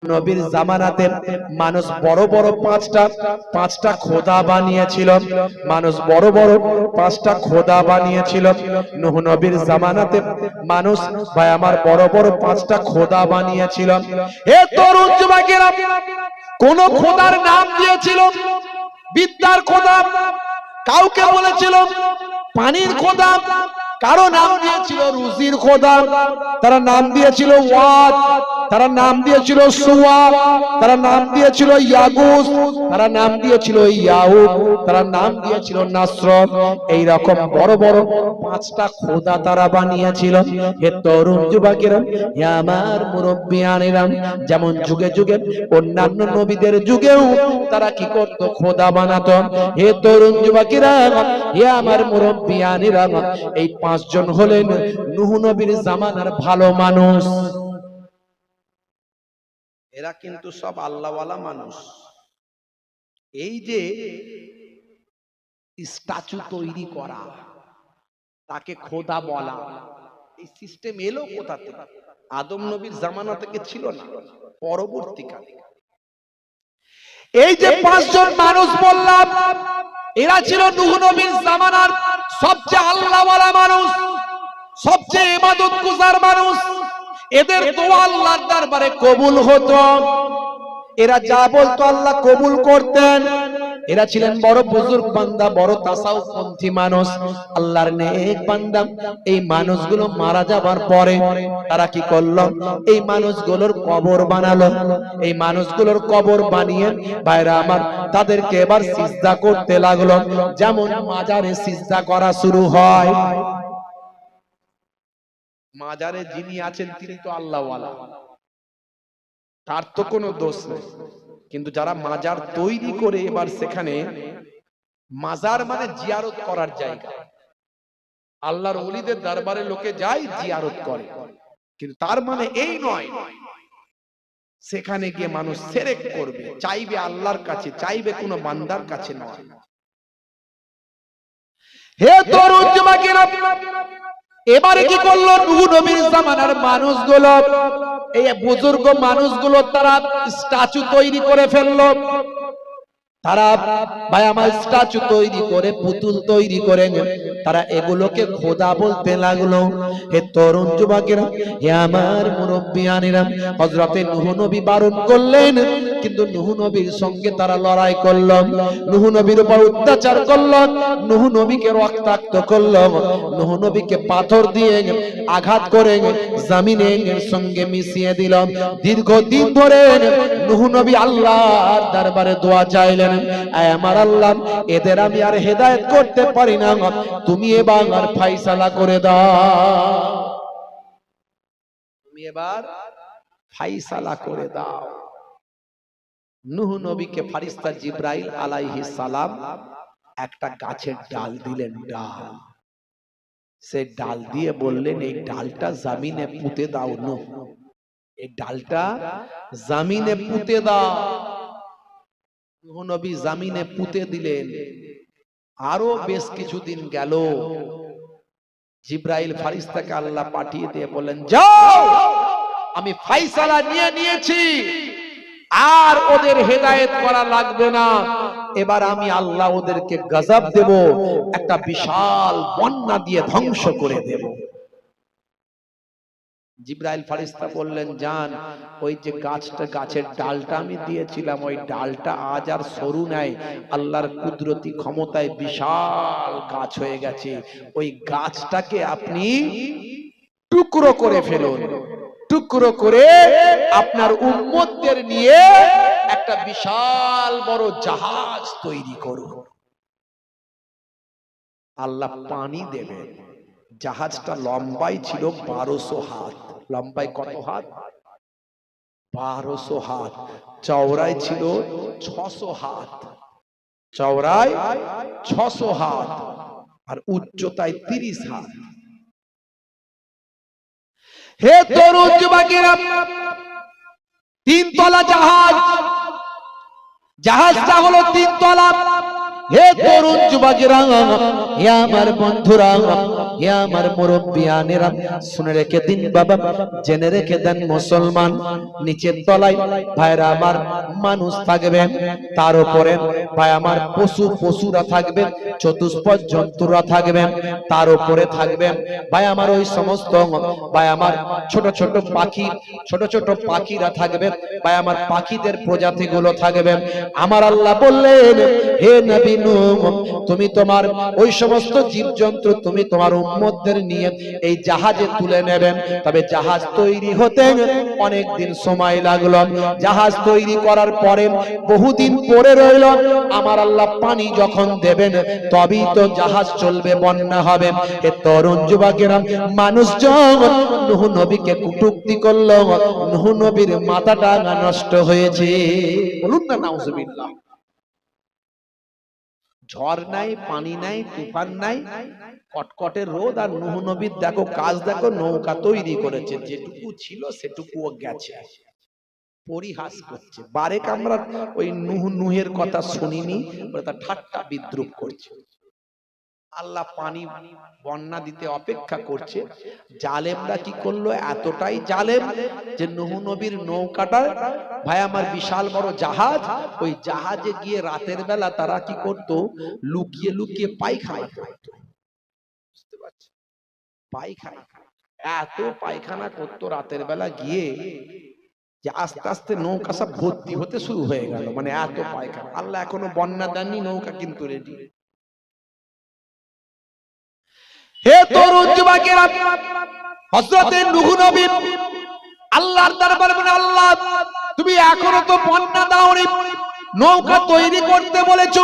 নবীর জামানাতে মানুষ বড় বড় পাঁচটা খোদা বানিয়েছিল। মানুষ বড় বড় পাঁচটা খোদা বানিয়েছিল। নূহ নবীর জামানাতে মানুষ ভাই আমার বড় বড় পাঁচটা খোদা বানিয়েছিল। হে তরুণ যুবকেরা, কোন খোদার নাম দিয়েছিল বিদ্যার খোদা, কাউকে বলেছিল পানির খোদা, কারো নাম দিয়েছিল রুজির খোদা, তারা নাম দিয়েছিল ওয়াদ, তারা নাম দিয়েছিল সুয়া, তারা নাম দিয়েছিল ইয়াগুস, তারা নাম দিয়েছিল ইয়াউক, তারা নাম দিয়েছিল নাসর। এই রকম বড় বড় পাঁচটা খোদা তারা বানিয়েছিল। হে তরুণ যুবকেরা, হে আমার মুরব্বিয়ানেরা, যেমন যুগে যুগে অন্যান্য নবীদের যুগেও তারা কি করত? খোদা বানাতো। হে তরুণ যুবকেরা, হে আমার মুরব্বিয়ানেরা, এই পাঁচজন হলেন নূহ নবীর জামানার ভালো মানুষ। এরা কিন্তু সব আল্লাহওয়ালা মানুষ। এই যে স্ট্যাচু তৈরি করা, তাকে খোদা বলা, এই সিস্টেম এলো কোথা থেকে? আদম নবীর জামানা থেকে ছিল না, পরবর্তীকালে। এই যে পাঁচজন মানুষ বললাম, এরা ছিল নূহ নবীর জামানার সবচেয়ে আল্লাহওয়ালা মানুষ, সবচেয়ে ইবাদত গুজার মানুষ। এদের দোয়া আল্লাহর দরবারে কবুল হতো। এরা যা বলতো আল্লাহ কবুল করতেন। এরা ছিলেন বড় বুজুর্গ বান্দা, বড় তাসাউফপন্থী মানুষ, আল্লাহর নেক বান্দা। এই মানুষগুলো মারা যাবার পরে তারা কি করলো? এই মানুষগুলোর কবর বানালো। এই মানুষগুলোর কবর বানিয়ে ভাইরা আমার তাদেরকে এবার সিজদা করতে লাগলো, যেমন মাজারে সিজদা করা শুরু হয়। মাজারে যিনি আছেন তিনি তো আল্লাহওয়ালা, তার তো কোনো দোষ নেই। কিন্তু যারা মাজার তৈরি করে এবার সেখানে, মাজার মানে জিয়ারত করার জায়গা, আল্লাহর ওলিদের দরবারে লোকে যায় জিয়ারত করে, কিন্তু তার মানে এই নয় সেখানে গিয়ে মানুষ শিরক করবে, চাইবে আল্লাহর কাছে, চাইবে কোনো বান্দার কাছে নয়। হে তরুণ যুবকেরা, এবারে কি করলো নূহ নবীর জামানার মানুষগুলো, এই বুজুর্গ মানুষগুলো, তারা স্ট্যাচু তৈরি করে ফেললো। তারা ভাই আমার স্ট্যাচু তৈরি করে, পুতুল তৈরি করে তারা এগুলোকে খোদা বলতে লাগলো। হে তরুণ যুবকেরা, হে আমার মুরব্বিয়ানেরা, হযরতে নূহ নবী বারণ করলেন, কিন্তু নূহ নবীর সঙ্গে তারা লড়াই করল, নূহ নবীর উপর অত্যাচার করল, নূহ নবীকে রক্তাক্ত করল, নূহ নবীকে পাথর দিয়ে আঘাত করে জমিনের সঙ্গে মিশিয়ে দিল। দীর্ঘদিন ধরে নূহ নবী আল্লাহর দরবারে দোয়া চাইলেন, আয় আমার আল্লাহ, এদের আমি আর হেদায়েত করতে পারি না, তুমি এবার ফয়সালা করে দাও, তুমি এবার ফয়সালা করে দাও। নূহ নবীকে ফেরেশতা জিবরাইল আলাইহিস সালাম একটা গাছের ডাল দিলেন, ডাল। সেই ডাল দিয়ে বললেন, এই ডালটা জমিনে পুঁতে দাও নূহ, এই ডালটা জমিনে পুঁতে দাও। নূহ নবী জমিনে পুঁতে দিলেন। আরো বেশ কিছুদিন গেল, জিবরাইল ফেরেশতাকে আল্লাহ পাঠিয়ে দিয়ে বলেন, যাও, আমি ফয়সালা নিয়ে নিয়েছি, আর ওদের হেদায়েত করা লাগবে না, এবার আমি আল্লাহ ওদেরকে গজব দেব, একটা বিশাল বন্যা দিয়ে ধ্বংস করে দেব। জিবরাইল ফেরেশতা বললেন, যান, ওই যে গাছটা, গাছের ডালটা আমি দিয়েছিলাম, ওই ডালটা আজ আর সরু নাই, আল্লাহর কুদরতি ক্ষমতায় বিশাল গাছ হয়ে গেছে, ওই গাছটাকে আপনি টুকরো করে ফেলুন, টুকরো করে আপনার উম্মতদের নিয়ে একটা বিশাল বড় জাহাজ তৈরি করুন। আল্লাহ পানি দেবেন। জাহাজটা লম্বাই ছিল 1200 হাত। লম্বাই কত হাত? 1200 হাত। চওড়াই ছিল 600 হাত। চওড়াই 600 হাত আর উচ্চতায় 30 হাত। হে তরুণ যুবকেরা, 3 তলা জাহাজ। জাহাজটা হলো 3 তলা। হে তরুণ যুবকেরা, হে আমার বন্ধুরা, হে আমার মুরব্বিয়ানেরা, শুনে রেখে দিন বাবা, জেনে রেখে দেন মুসলমান, নিচের তলায় ভাইরা আমার মানুষ থাকবে, তার উপরে ভাই আমার পশুরা থাকবে, চতুষ্পদ জন্তুরা থাকবে, তার উপরে থাকবে ভাই আমার ওই সমস্ত ভাই আমার ছোট ছোট পাখি, ছোট ছোট পাখিরা থাকবে, ভাই আমার পাখিদের প্রজাতিগুলো থাকবে। আমার আল্লাহ বললেন, হে নবী নূহ, তুমি তোমার ওই সমস্ত জীবজন্তু তুমি তোমার উম্মতদের নিয়ে এই জাহাজে তুলে নেবেন। তবে জাহাজ তৈরি হতে অনেক দিন সময় লাগলো। জাহাজ তৈরি করার পরে বহুদিন পরে রইল। আমার আল্লাহ পানি যখন দেবেন তবেই তো জাহাজ চলবে, বন্যা হবে। এ তরুণ যুবকেরা, মানুষজন নূহ নবীকে কটূক্তি করলো, নূহ নবীর মাথাটা নষ্ট হয়েছে। বলুন না নাউজুবিল্লাহ। ঝড় নাই, পানি নাই, তুফান নাই, কটকটের রোদ, আর নূহ নবীর দেখো কাজ, দেখো নৌকা তৈরি করেছে, যেটুকু ছিল সেটুকুও গেছে। পরিহাস করছে, বারেক আমরা ওই নূহের কথা শুনিনি, তার ঠাট্টা বিদ্রুপ করছে। আল্লাহ পানি বন্যা দিতে অপেক্ষা করছে। জালেমরা কি করলো, এতটাই জালেম যে নূহ নবীর নৌকাটা ভাই আমার বিশাল বড় জাহাজ, ওই জাহাজে গিয়ে রাতের বেলা তারা কি করত, লুকিয়ে লুকিয়ে পায়খানা করত। বুঝতে পারছেন? পায়খানা, এত পায়খানা করতো রাতের বেলা গিয়ে যে আস্তে আস্তে নৌকা সব ভর্তি হতে শুরু হয়ে গেল, মানে এত পায়খানা। আল্লাহ এখনো বন্যা দেননি, নৌকা কিন্তু রেডি। হে তরুণ যুবকেরা, হযরত নূহ নবী আল্লাহর দরবারে বলে, আল্লাহ তুমি এখনো তো বন্যা দাওনি, নৌকা তৈরি করতে বলেছো,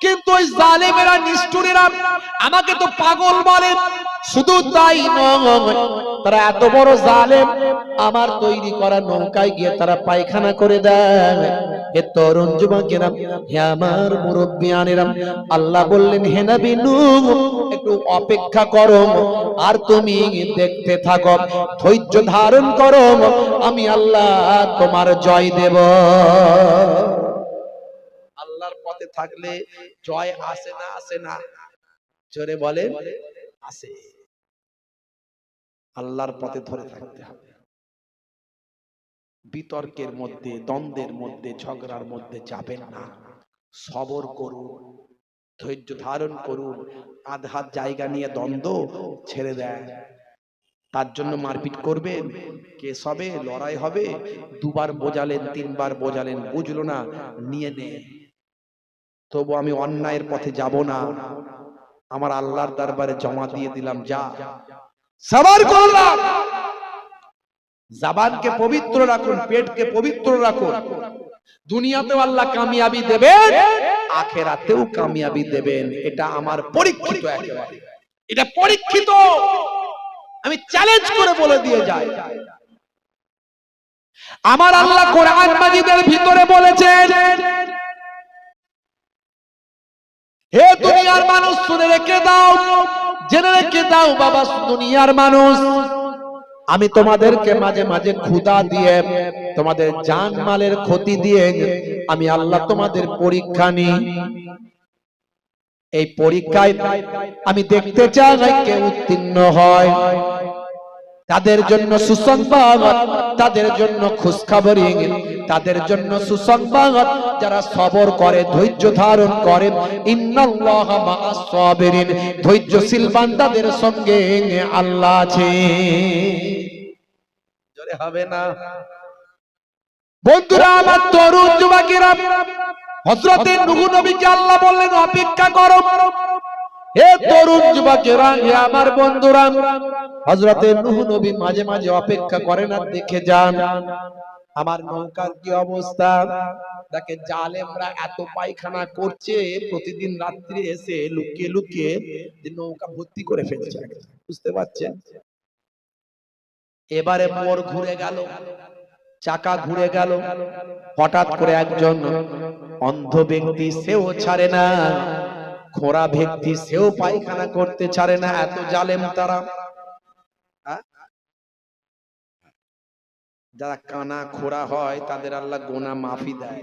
কিন্তু ওই জালেমেরা, নিষ্ঠুরেরা আমাকে তো পাগল বলে। শুধু তাই নয়, তারা এত বড় জালেম, আমার তৈরি করা নৌকায় গিয়ে তারা পায়খানা করে দেয়। হে তরুণ যুবকেরা, হে আমার মুরব্বিয়ানেরা, আল্লাহ বললেন, হে নবী নূহ, একটু অপেক্ষা করো আর তুমি দেখতে থাকো, ধৈর্য ধারণ করো, আমি আল্লাহ তোমার জয় দেব। আল্লাহর পথে থাকলে জয় আসে না, আসে না? জোরে বলেন, আসে। আল্লাহর পথে ধরে থাকতে হবে। বিতর্কের মধ্যে, দ্বন্দ্বের মধ্যে, ঝগড়ার মধ্যে যাবেন না। সবর করুন, ধৈর্য ধারণ করুন। আধহাত জায়গা নিয়ে দ্বন্দ্ব ছেড়ে দেয়। তার জন্য মারপিট করবেন, কেস হবে, লড়াই হবে, দুবার বোঝালেন, তিনবার বোঝালেন, বুঝলো না, নিয়ে নে। তবু আমি অন্যায়ের পথে যাব না, আমার আল্লাহর দরবারে জমা দিয়ে দিলাম, যা সবার করলাম। জবানকে পবিত্র রাখুন, পেটকে পবিত্র রাখুন। দুনিয়াতেও আল্লাহ কামিয়াবি দেবেন, আখিরাতেও কামিয়াবি দেবেন। এটা আমার পরীক্ষিত, একেবারে এটা পরীক্ষিত। আমি চ্যালেঞ্জ করে বলে দিয়ে যাই, আমার আল্লাহ কোরআন মাজিদের ভিতরে বলেছেন, হে দুনিয়ার মানুষ শুনে রেখে দাও, জেনে রেখে দাও বাবা, দুনিয়ার মানুষ, আমি তোমাদেরকে মাঝে মাঝে ক্ষুধা দিয়ে, তোমাদের জান মালের ক্ষতি দিয়ে আমি আল্লাহ তোমাদের পরীক্ষা নিই। এই পরীক্ষায় আমি দেখতে চাই কে উত্তীর্ণ হয়। তাদের জন্য সুসংবাদ, তাদের জন্য খুশখবরি, তাদের জন্য সুসংবাদ যারা সবর করে, ধৈর্য ধারণ করে। ইন্নাল্লাহা মাআস সাবিরিন, ধৈর্যশীল বান্দাদের সঙ্গে আল্লাহ আছে। জোরে হবে না? বন্ধুরা আমার, তরুণ যুবকেরা, হযরত নূহ নবীকে আল্লাহ বললেন, অপেক্ষা করো। হে তরুণ যুবকেরা, হে আমার বন্ধুরা, হযরত নূহ নবী মাঝে মাঝে অপেক্ষা করেন, আর দেখে যান আমার নৌকার কি অবস্থা। দেখে জালেমরা এত পায়খানা করছে, প্রতিদিন রাত্রি এসে লুকিয়ে লুকিয়ে নৌকা ভর্তি করে ফেলছে। বুঝতে পারছেন? এবারে মোড় ঘুরে গেল, চাকা ঘুরে গেল। হঠাৎ করে একজন অন্ধ ব্যক্তি, সেও ছাড়ে না, খোঁড়া ব্যক্তি, সেও পায়খানা করতে ছাড়ে না। এত জালেম তারা। যারা কানা খোঁড়া হয় তাদের আল্লাহ গোনা মাফি দেয়,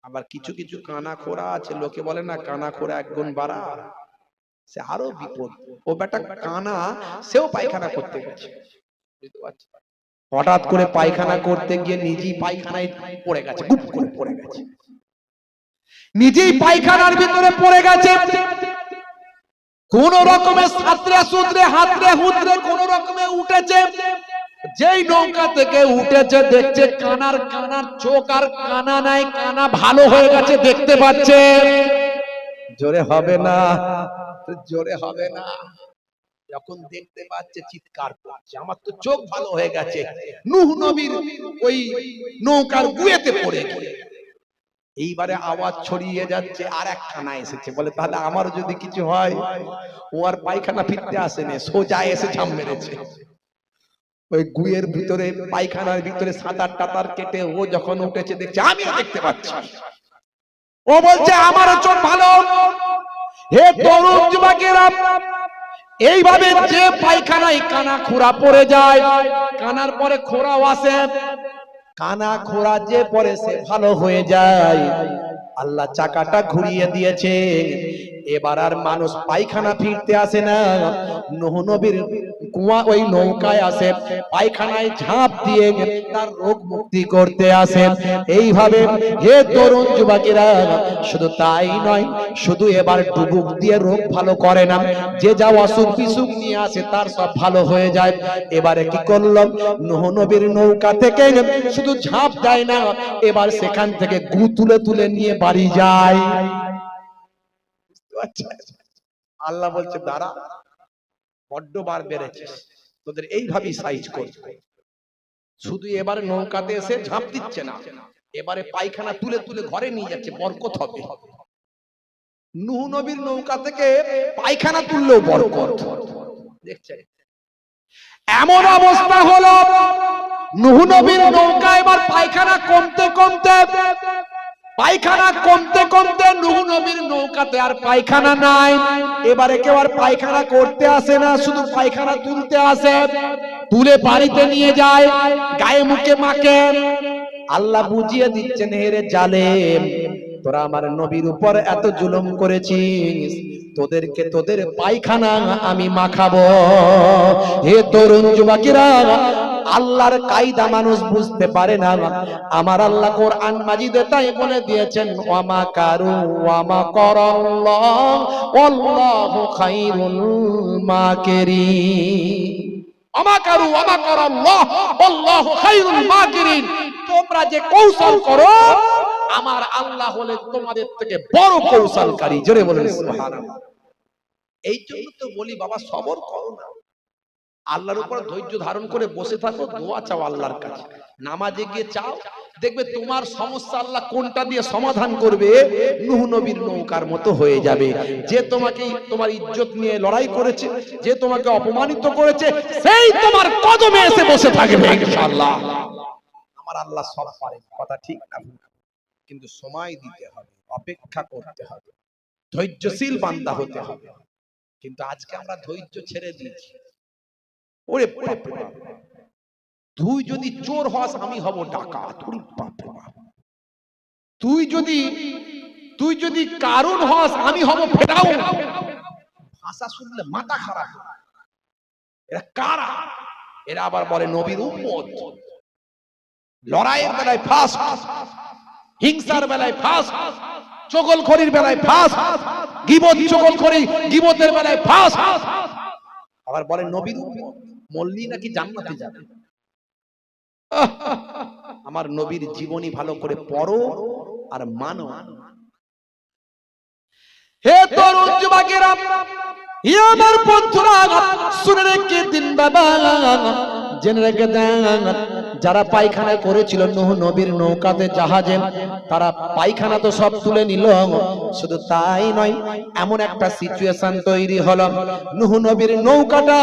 আবার কিছু কিছু কানা খোরা আছে, লোকে বলে না কানা খোরা এক গুণ বাড়া, সে আরো বিপদ। ও বেটা কানা, সেও পায়খানা করতে গেছে, বুঝতে পারছি, হঠাৎ করে পায়খানা করতে গিয়ে নিজেই পায়খানায় পড়ে গেছে, গুপ করে পড়ে গেছে, নিজেই পায়খানার ভিতরে পড়ে গেছে। কোন রকমের সাঁতরে সুতরে হাতরে হুতরে কোন রকমে উঠেছে। যেই নৌকা থেকে উঠেছে দেখছে কানার চোখ আর কানা নাই, কানা ভালো হয়ে গেছে দেখতে পাচ্ছে। জোরে হবে না, জোরে হবে না। যখন দেখতে পাচ্ছে চিৎকার করছে, আমার তো চোখ ভালো হয়ে গেছে। নূহ নবীর ওই নৌকার গুয়েতে পড়ে গিয়ে এইবারে আওয়াজ ছড়িয়ে যাচ্ছে, আর এক কানা এসেছে, বলে তাহলে আমার যদি কিছু হয়। ও আর পায়খানা ফিরতে আসেনি, সোজা এসে ঝাম মেরেছে ওই গুয়ের ভিতরে, পায়খানার ভিতরে সাঁতার টাতার কেটে ও যখন উঠেছে দেখছে আমিও দেখতে পাচ্ছি। ও বলছে আমারও চোখ ভালো। হে তরুণ যুবকেরা, এইভাবে যে পায়খানায় কানা খোরা পড়ে যায়, কানার পরে খোরাও আসে, কানা খোরা যে পরে সে ভালো হয়ে যায়। আল্লাহ চাকাটা ঘুরিয়ে দিয়েছে, এবার আর মানুষ পায়খানা ফিরতে আসে না। নূহ নবীর কুয়া ওই নৌকায় আসে, পায়খানায় ঝাঁপ দিয়ে তার রোগ মুক্তি করতে আসে। এইভাবে হে তরুণ যুবকেরা, শুধু তাই নয়, শুধু এবার ডুবুক দিয়ে রোগ ভালো করে না, যে যা অসুখ বিসুখ নিয়ে আসে তার সব ভালো হয়ে যায়। এবারে কি করলাম, নূহ নবীর নৌকা থেকে শুধু ঝাঁপ দেয় না, এবার সেখান থেকে গু তুলে তুলে নিয়ে বাড়ি যায়। আল্লাহ বলছে দাঁড়া, বড্ড বার বেড়েছিস, তোদের এইভাবেই সাইজ করবে। শুধু এবারে নৌকাতে এসে ঝাঁপ দিচ্ছে না, এবারে পায়খানা তুলে তুলে ঘরে নিয়ে যাচ্ছে, বরকত হবে। নূহ নবীর নৌকা থেকে পায়খানা তুললেও বরকত। দেখছেন এমন অবস্থা হলো, নূহ নবীর নৌকা এবার পায়খানা কমতে কমতে, পায়খানা কমতে কমতে নূহ নবীর নৌকাতে আর পায়খানা নাই। এবারে কেউ আর পায়খানা করতে আসে না, শুধু পায়খানা তুলতে আসে, তুলে বাড়িতে নিয়ে যায়, গায়ে মুখে মাখে। আল্লাহ বুঝিয়ে দিচ্ছেন, হেরে জালেম, তোরা আমার নবীর উপর এত জুলুম করেছিস, তোদেরকে তোদের পায়খানা আমি মাখাবো। হে তরুণ যুবকেরা, আল্লাহর কায়দা মানুষ বুঝতে পারে না। আমার আল্লাহ কোরআন মাজিদে তাই বলে দিয়েছেন, ওয়ামা কারু ওয়ামা করাল্লাহ ওয়াল্লাহু খায়রুল মাকিরিন। ওয়ামা কারু ওয়ামা করাল্লাহ ওয়াল্লাহু খায়রুল মাকিরিন। তোমরা যে কৌশল করো, আমার আল্লাহ হলে তোমাদের থেকে বড় কৌশলকারী। জোরে বলেন সুবহানাল্লাহ। এই জন্য তো বলি বাবা, সবর করো না, আল্লাহর উপর ধৈর্য ধারণ করে বসে থাকো, দোয়া চাও আল্লাহর কাছে, নামাজে গিয়ে চাও, দেখবে তোমার সমস্যা আল্লাহ কোনটা দিয়ে সমাধান করবে, নূহ নবীর নৌকার মতো হয়ে যাবে। যে তোমাকে তোমার ইজ্জত নিয়ে লড়াই করেছে, যে তোমাকে অপমানিত করেছে, সেই তোমার কদমে এসে বসে থাকবে ইনশাআল্লাহ। আমার আল্লাহ সব পারেন, কথা ঠিক না, কিন্তু সময় দিতে হবে, অপেক্ষা করতে হবে, ধৈর্যশীল বান্দা হতে হবে। কিন্তু আজকে আমরা ধৈর্য ছেড়ে দিয়েছি। ওরে তুই যদি চোর হস, আমি হব ডাকাত। তুই যদি কারুন হস, আমি হব ফেরাউন। ভাষা শুনলে মাথা খারাপ। এরা কারা? এরা আবার বলে নবীর উম্মত। লড়াইয়ের বেলায় ফার্স্ট, হিংসার বেলায় ফার্স্ট, চগলখড়ির বেলায় ফার্স্ট, গীবত চগলখড়ি গীবতের বেলায় ফার্স্ট। আবার বলে নবীর উম্মত, মল্লি নাকি জান্নাতে যাবে। আমার নবীর জীবনী ভালো করে পড়ো আর মানো। হে তরুণ যুবকেরা, হে আমার বন্ধুরা, শুনে রেখে দিন বাবা, জেনে রেখে দেন, যারা পায়খানা করেছিল নূহ নবীর নৌকাতে জাহাজে, তারা পায়খানা তো সব তুলে নিল। শুধু তাই নয়, এমন একটা সিচুয়েশন তৈরি হলো, নূহ নবীর নৌকাটা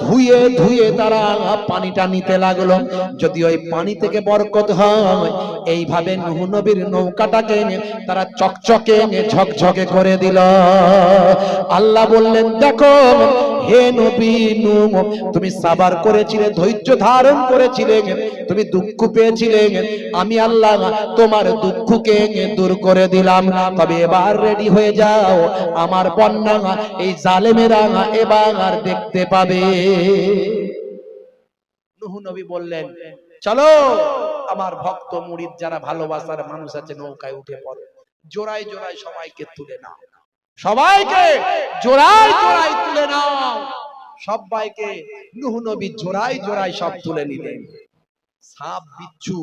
ধুয়ে ধুয়ে তারা পানিটা নিতে লাগলো। যদি ওই পানি থেকে বরকত হয়, এইভাবে নূহ নবীর নৌকাটাকে তারা চকচকে ঝকঝকে করে দিল। আল্লাহ বললেন, দেখো হে নবী নূহ, তুমি সাবার করেছিলে, ধৈর্য ধারণ করেছিলে, তুমি দুঃখ পেয়েছিলে, আমি আল্লাহ তোমার দুঃখকে দূর করে দিলাম। তবে এবার রেডি হয়ে যাও, আমার বন্যা এই জালেমেরা এবার দেখতে পাবে। নূহ নবী বললেন, চলো আমার ভক্ত মুরিদ যারা ভালোবাসার মানুষ আছে নৌকায় উঠে পড়ো, জোড়ায় জোড়ায় সবাইকে তুলে নাও, সবাইকে জোড়ায় জোড়ায় তুলে নাও। সবাইকে নূহ নবী জোড়ায় জোড়ায় সব তুলে নিলেন। সাপ বিচ্ছু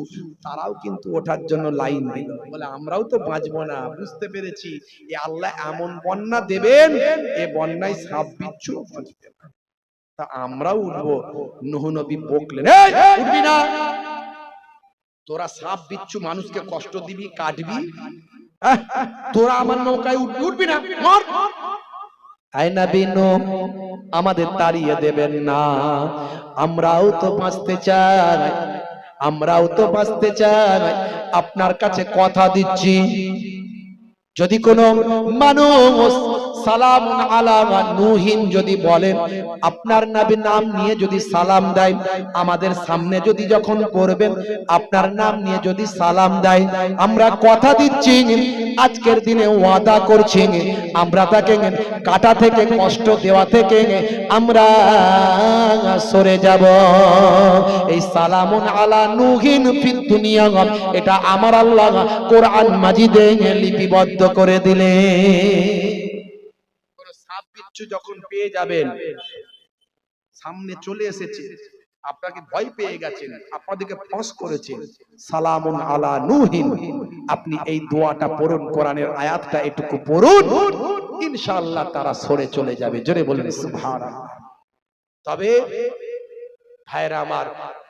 তারাও কিন্তু ওঠার জন্য লাইন দিল, বলে আমরাও তো বাঁচবো না, বুঝতে পেরেছি এ আল্লাহ এমন বন্যা দেবেন, এ বন্যায় সাপ বিচ্ছু বাঁচবে না, তা আমরাও উঠবো। নূহ নবী বকলেন, এই উঠবি না, তোরা সাপ বিচ্ছু মানুষকে কষ্ট দিবি, কাটবি, তোরা আমার নৌকায় উঠবি না, মর। আয় নবী নূহ, আমাদের তাড়িয়ে দেবেন না, আমরাও তো বাঁচতে চাই, আমরাও তো বাঁচতে চাই, আপনার কাছে কথা দিচ্ছি, যদি কোনো মানুষ সালামুন আলা নূহিন যদি বলেন, আপনার নবীর নাম নিয়ে যদি সালাম দেয়, আমাদের সামনে যদি যখন পড়বেন আপনার নাম নিয়ে যদি সালাম দেয়, আমরা কথা দিচ্ছি আজকের দিনে ওয়াদা করছি আমরা তাকে কাটা থেকে কষ্ট দেওয়া থেকে আমরা সরে যাব। এই সালামুন আলা নূহিন ফিদ দুনিয়া, এটা আমার আল্লাহ কোরআন মাজিদে লিপিবদ্ধ করে দিলে। সাপ বিচ্ছু যখন পেয়ে যাবেন, সামনে চলে এসেছে, আপনাকে ভয় পেয়ে গেছেন, আপনাদেরকে ফস করেছেন, সালামুন আলা নূহিন, আপনি এই দোয়াটা পড়ুন, কোরআনের আয়াতটা এটুকু পড়ুন, ইনশাআল্লাহ তারা সরে চলে যাবে। জোরে বলেন সুবহানাল্লাহ। তবে ভাইরা আমার,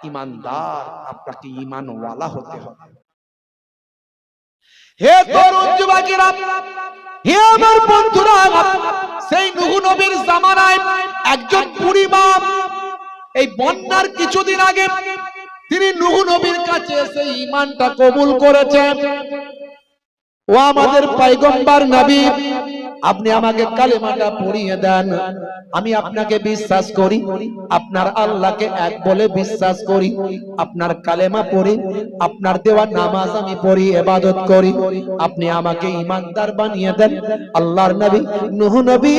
ঈমানদার, আপনাকে ঈমানওয়ালা হতে হবে। হে তরুণ যুবকেরা, হে আমার বন্ধুরা, সেই নূহ নবীর জামানায় একজন বুড়ি মা এই বন্যার কিছুদিন আগে তিনি নূহ নবীর কাছে এসে ঈমানটা কবুল করেছেন। ও আমাদের পয়গম্বর নবী, আপনি আমাকে কালেমাটা পড়িয়ে দেন, আমি আপনাকে বিশ্বাস করি, আপনার আল্লাহকে এক বলে বিশ্বাস করি, আপনার কালেমা পড়ি, আপনার দেওয়া নামাজ আমি পড়ি, ইবাদত করি, আপনি আমাকে ঈমানদার বানিয়ে দেন। আল্লাহর নবী নূহ নবী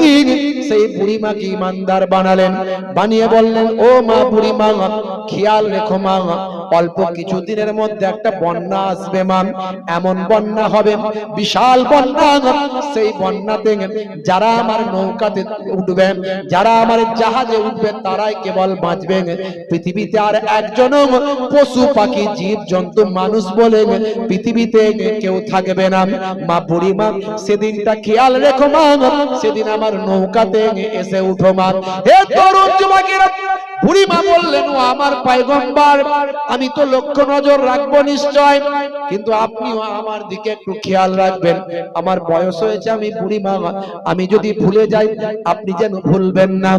সেই বুড়ি মাকে ঈমানদার বানালেন, বানিয়ে বললেন, ও মা, বুড়ি মা, খেয়াল রেখো মা, অল্প কিছুদিনের মধ্যে একটা বন্যা আসবে মা, এমন বন্যা হবে, বিশাল বন্যা, সেই বন্যাতে যারা আমার নৌকাতে উঠবে, যারা আমার জাহাজে উঠবে, তারাই কেবল বাঁচবে, পৃথিবীতে আর একজন পশু পাখি জীব জন্তু মানুষ বলে পৃথিবীতে কেউ থাকবে না। মা, বুড়ি মা, সেদিনটা খেয়াল রেখো মা, সেদিন আমার নৌকাতে এসে উঠো মা। হে তরুণ যুবকেরা, বুড়ি মা বললেন, ও আমার পয়গম্বর, আমি তো লক্ষ্য নজর রাখবো নিশ্চয়, কিন্তু আপনিও আমার দিকে একটু খেয়াল রাখবেন, আমার বয়স হয়েছে, আমি বুড়ি মা, আমি যদি ভুলে যাই আপনি যেন ভুলবেন না।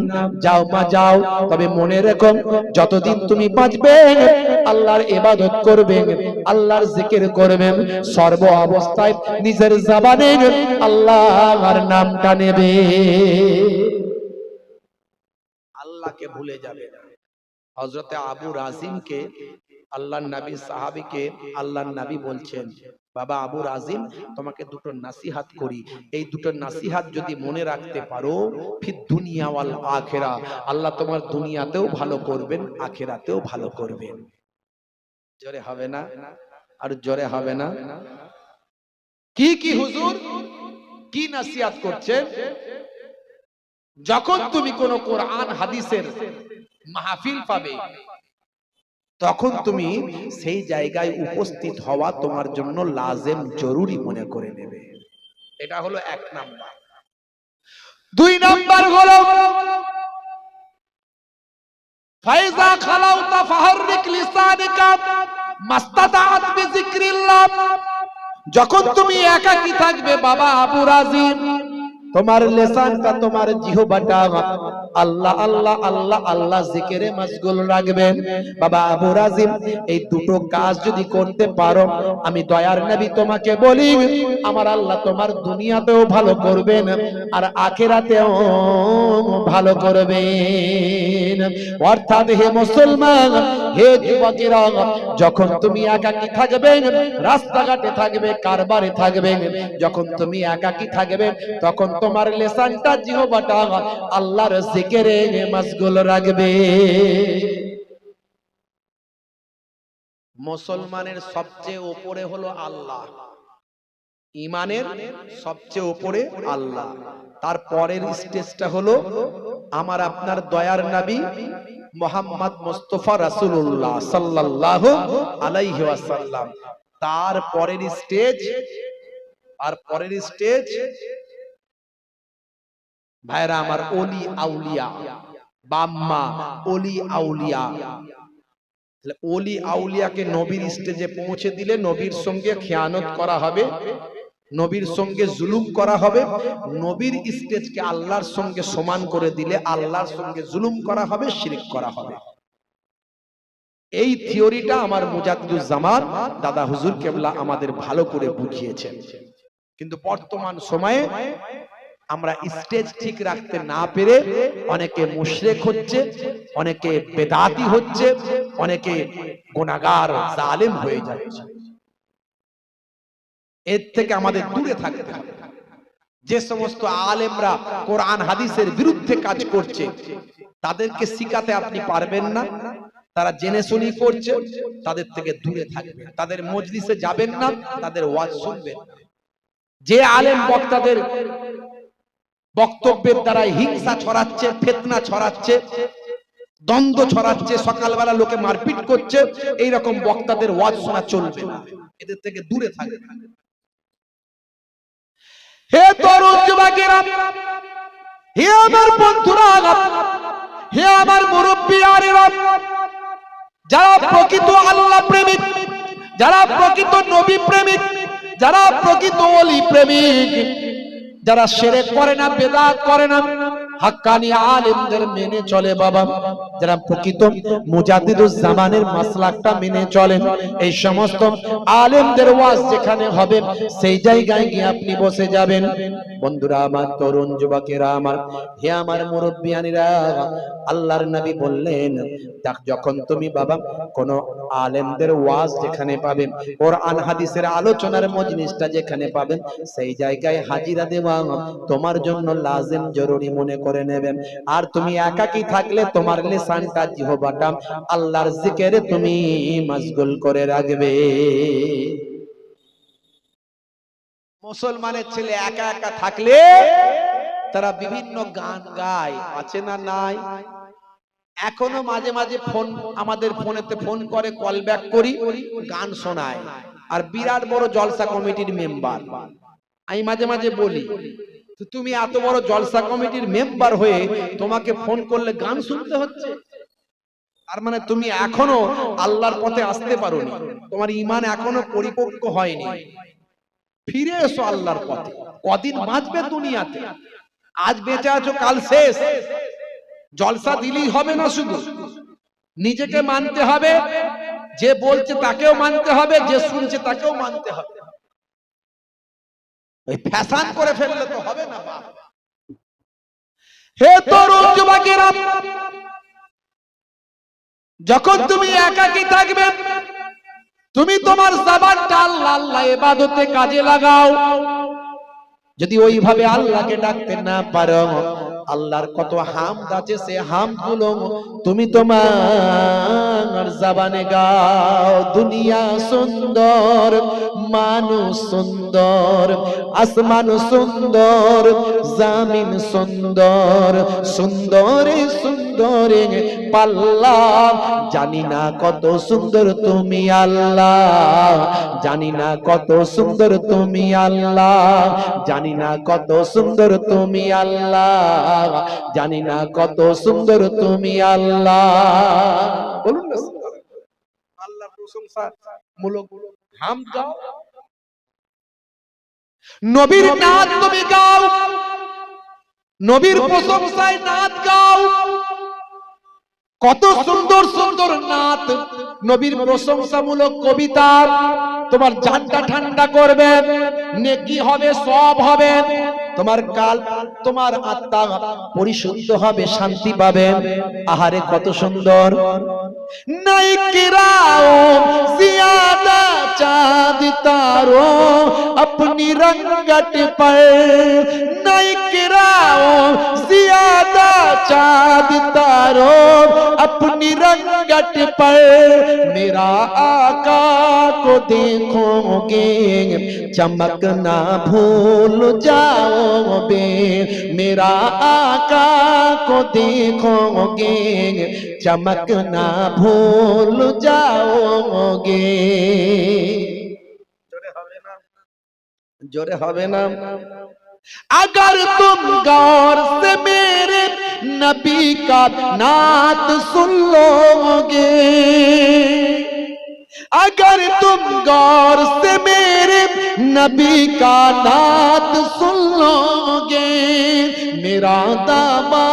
যাও মা যাও, তবে মনে রেখো যতদিন তুমি বাঁচবে আল্লাহর ইবাদত করবেন, আল্লাহর জিকির করবেন, সর্ব অবস্থায় নিজের জবানে আল্লাহর নামটা নেবে, আল্লাহকে ভুলে যাবে না। হযরতে আবু রাজিমকে আল্লাহর নবী সাহাবীকে আল্লাহর নবী বলছেন, বাবা আবু রাজিম, তোমাকে দুটো নাসিহাত করি, এই দুটো নাসিহাত যদি মনে রাখতে পারো, ফির দুনিয়া ওয়াল আখিরা, আল্লাহ তোমার দুনিয়াতেও ভালো করবেন, আখিরাতেও ভালো করবেন। জোরে হবে না? আর জোরে হবে না? কি কি হুজুর, কি নাসিহাত করছেন? যখন তুমি কোন কোরআন হাদিসের মাহফিল পাবে, তখন তুমি সেই জায়গায় উপস্থিত হওয়া তোমার জন্য লাজেম, জরুরি মনে করে নেবে। এটা হলো এক নাম্বার। দুই নাম্বার হলো ফাইজা খালাউতা ফাহাররিক লিসানিকা মাস্তাতাআত বিযিকরিল্লাহ, যখন তুমি একাকী থাকবে বাবা আবু রাজিম, তোমার লিসানটা, তোমার জিহ্বাটা আল্লাহ আল্লাহ আল্লাহ আল্লাহ জিকিরে মশগুল রাখবেন। বাবা আবু রাজিম, এই দুটো কাজ যদি করতে পারো, আমি দয়ার নবী তোমাকে বলি, আমার আল্লাহ তোমার দুনিয়াতেও ভালো করবেন আর আখিরাতেও ভালো করবেন। অর্থাৎ হে মুসলমান, হে যুবকেরা, যখন তুমি একাকী থাকবে, রাস্তাঘাটে থাকবে, কারবারে থাকবে, যখন তুমি একাকী থাকবে, তখন তোমার লিসানটা, জিহ্বাটা আল্লাহর জিকিরে মশগুল রাখবে। মুসলমানের সবচেয়ে উপরে হলো আল্লাহ, ইমানের সবচেয়ে উপরে আল্লাহ। তার পরের স্টেজটা হলো আমার আপনার দয়ার নবী মুহাম্মদ মুস্তাফা রাসূলুল্লাহ সাল্লাল্লাহু আলাইহি ওয়াসাল্লাম। তার পরের স্টেজ ভাইরা আমার ওলি আউলিয়া, বাম্মা ওলি আউলিয়া। ওলি আউলিয়াকে নবীর স্টেজে পৌঁছে দিলে নবীর সঙ্গে খেয়ানত করা হবে, নবীর সঙ্গে জুলুম করা হবে। নবীর স্টেজকে আল্লাহর সঙ্গে সমান করে দিলে আল্লাহর সঙ্গে জুলুম করা হবে, শিরক করা হবে। এই থিওরিটা আমার মুজাদ্দিদুজ্জামান দাদা হুজুর কেবলা আমাদের ভালো করে বুঝিয়েছেন। কিন্তু বর্তমান সময়ে আমরা স্টেজ ঠিক রাখতে না পেরে অনেকে মুশরিক হচ্ছে, অনেকে বেদাতি হচ্ছে, অনেকে গুনাহগার জালেম হয়ে যাচ্ছে। এর থেকে আমাদের দূরে থাকতে হবে। যে সমস্ত আলেমরা কোরআন হাদিসের বিরুদ্ধে কাজ করছে, তাদেরকে শিখাতে আপনি পারবেন না। তারা জেনে শুনি করছে, তাদের থেকে দূরে থাকবেন। তাদের মজলিসে যাবেন না, তাদের ওয়াজ শুনবেন। যে আলেম বক্তাদের বক্তব্যের দ্বারা হিংসা ছড়াচ্ছে, ফিতনা ছড়াচ্ছে, দ্বন্দ্ব ছড়াচ্ছে, সকালবেলা লোকে মারপিট করছে, এই রকম বক্তাদের ওয়াজ শোনা চলবে না। এদের থেকে দূরে থাকবেন। হে তরুণ যুবকেরা, হে আমার বন্ধুরা, হে আমার মুরব্বিয়ারেরা, যারা প্রকৃত আল্লাহ প্রেমিক, যারা প্রকৃত নবী প্রেমিক, যারা প্রকৃত ওলি প্রেমিক, যারা শিরক করে না, বেদাত করে না, হাক্কানি আলেমদের মেনে চলে বাবা, যারা প্রকৃত মুজাদ্দিদুজ্জামানের মাসলাকটা মেনে চলেন, এই সমস্ত আলেমদের ওয়াজ যেখানে হবে সেই জায়গায় গিয়ে আপনি বসে যাবেন। বন্ধুরা আমার, তরুণ যুবকেরা আমার, হে আমার মুরব্বিয়ানিরা, আল্লাহর নবী বললেন, যখন তুমি বাবা কোন আলেমদের ওয়াজ যেখানে পাবেন, কোরআন হাদিসের আলোচনার মজলিসটা যেখানে পাবেন, সেই জায়গায় হাজিরা দেওয়া তোমার জন্য লাজিম জরুরি মনে করে নেবেন। আর তুমি একাকী থাকলে তোমার লিসানটা, জিহ্বাটা আল্লাহর জিকিরে তুমি মশগুল করে রাখবে। মুসলমানের ছেলে একা একা থাকলে তারা বিভিন্ন গান গায়, আছে না নাই? এখনো মাঝে মাঝে ফোন, আমাদের ফোনেতে ফোন করে, কল ব্যাক করি, গান শোনায়। আর বিরাট বড় জলসা কমিটির মেম্বার। আমি মাঝে মাঝে বলি, তুমি এত বড় জলসা কমিটির মেম্বার হয়ে তোমাকে ফোন করলে গান শুনতে হচ্ছে, তার মানে তুমি এখনো আল্লাহর পথে আসতে পারোনি, তোমার ঈমান এখনো পরিপক্ক হয়নি। ফিরে এসো আল্লাহর পথে। কদিন বাঁচবে দুনিয়াতে? আজ বেঁচে আছো, কাল শেষ। জলসা দিলেই হবে না, শুধু নিজেকে মানতে হবে, যে বলছে তাকেও মানতে হবে, যে শুনছে তাকেও মানতে হবে। এই ফ্যাশন করে ফেললে তো হবে না বাপ। হে তরুণ যুবকেরা, যখন তুমি একাকী থাকবে, তুমি তোমার জবানটা আল্লাহ আল্লাহ ইবাদতে কাজে লাগাও। যদি ওইভাবে আল্লাহকে ডাকতে না পারো, আল্লাহর কত হামদ আছে, সে হামদগুলো তুমি তোমার জবানে গাও। দুনিয়া সুন্দর, মানুষ সুন্দর, আসমান সুন্দর, জামিন সুন্দর, সুন্দরে সুন্দরে পাল্লা, জানি না কত সুন্দর তুমি আল্লাহ, জানি না কত সুন্দর তুমি আল্লাহ, জানি না কত সুন্দর তুমি আল্লাহ, জানি না কত সুন্দর তুমি আল্লাহ। বলুন না, আল্লাহর প্রশংসা মূলক হামদ গাও, নবীর নাম তুমি গাও, নবীর প্রশংসায় নাচ গাও, কত সুন্দর সুন্দর নাচ, নবীর প্রশংসামূলক কবিতা তোমার জানটা ঠান্ডা করবে, নেকি হবে, সব হবে, তোমার কাল তোমার আত্মা পরিশুদ্ধ হবে, শান্তি পাবে। আহারে কত সুন্দর। নাই কিরাও জিয়াদা চাঁদ তারো अपनी रंगत पर, নাই किराओ जियादा चाँद तारो अपनी रंगत पर, मेरा आका को देखोगे चमक ना भूल जाओगे, मेरा आका को देखोगे चमक ना भूल जाओगे। जोरे হবে না। अगर तुम गौर से मेरे नबी का नात सुन लोगे, अगर तुम गौर से मेरे नबी का नात सुन लोगे, मेरा दावा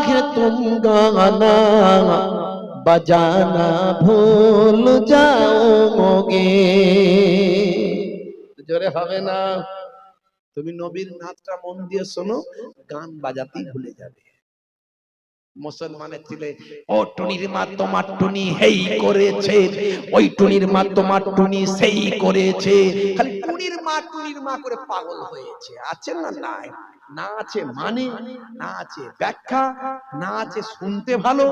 है तुम गाना बजाना भूल जाओगे। जोरे হবে না। তুমি নবীর নাচটা মন দিয়ে শোনো, গান বাজাতেই ভুলে যাবে। মুসলমানের ছেলে, ও টুনির মা তোমার টুনি হেই করেছে, ওই টুনির মা তোমার টুনি সেই করেছে, খালি টুনির মা করে পাগল হয়েছে। আছে না নাই? না আছে মানে, না আছে ব্যাখ্যা, না আছে শুনতে ভালো।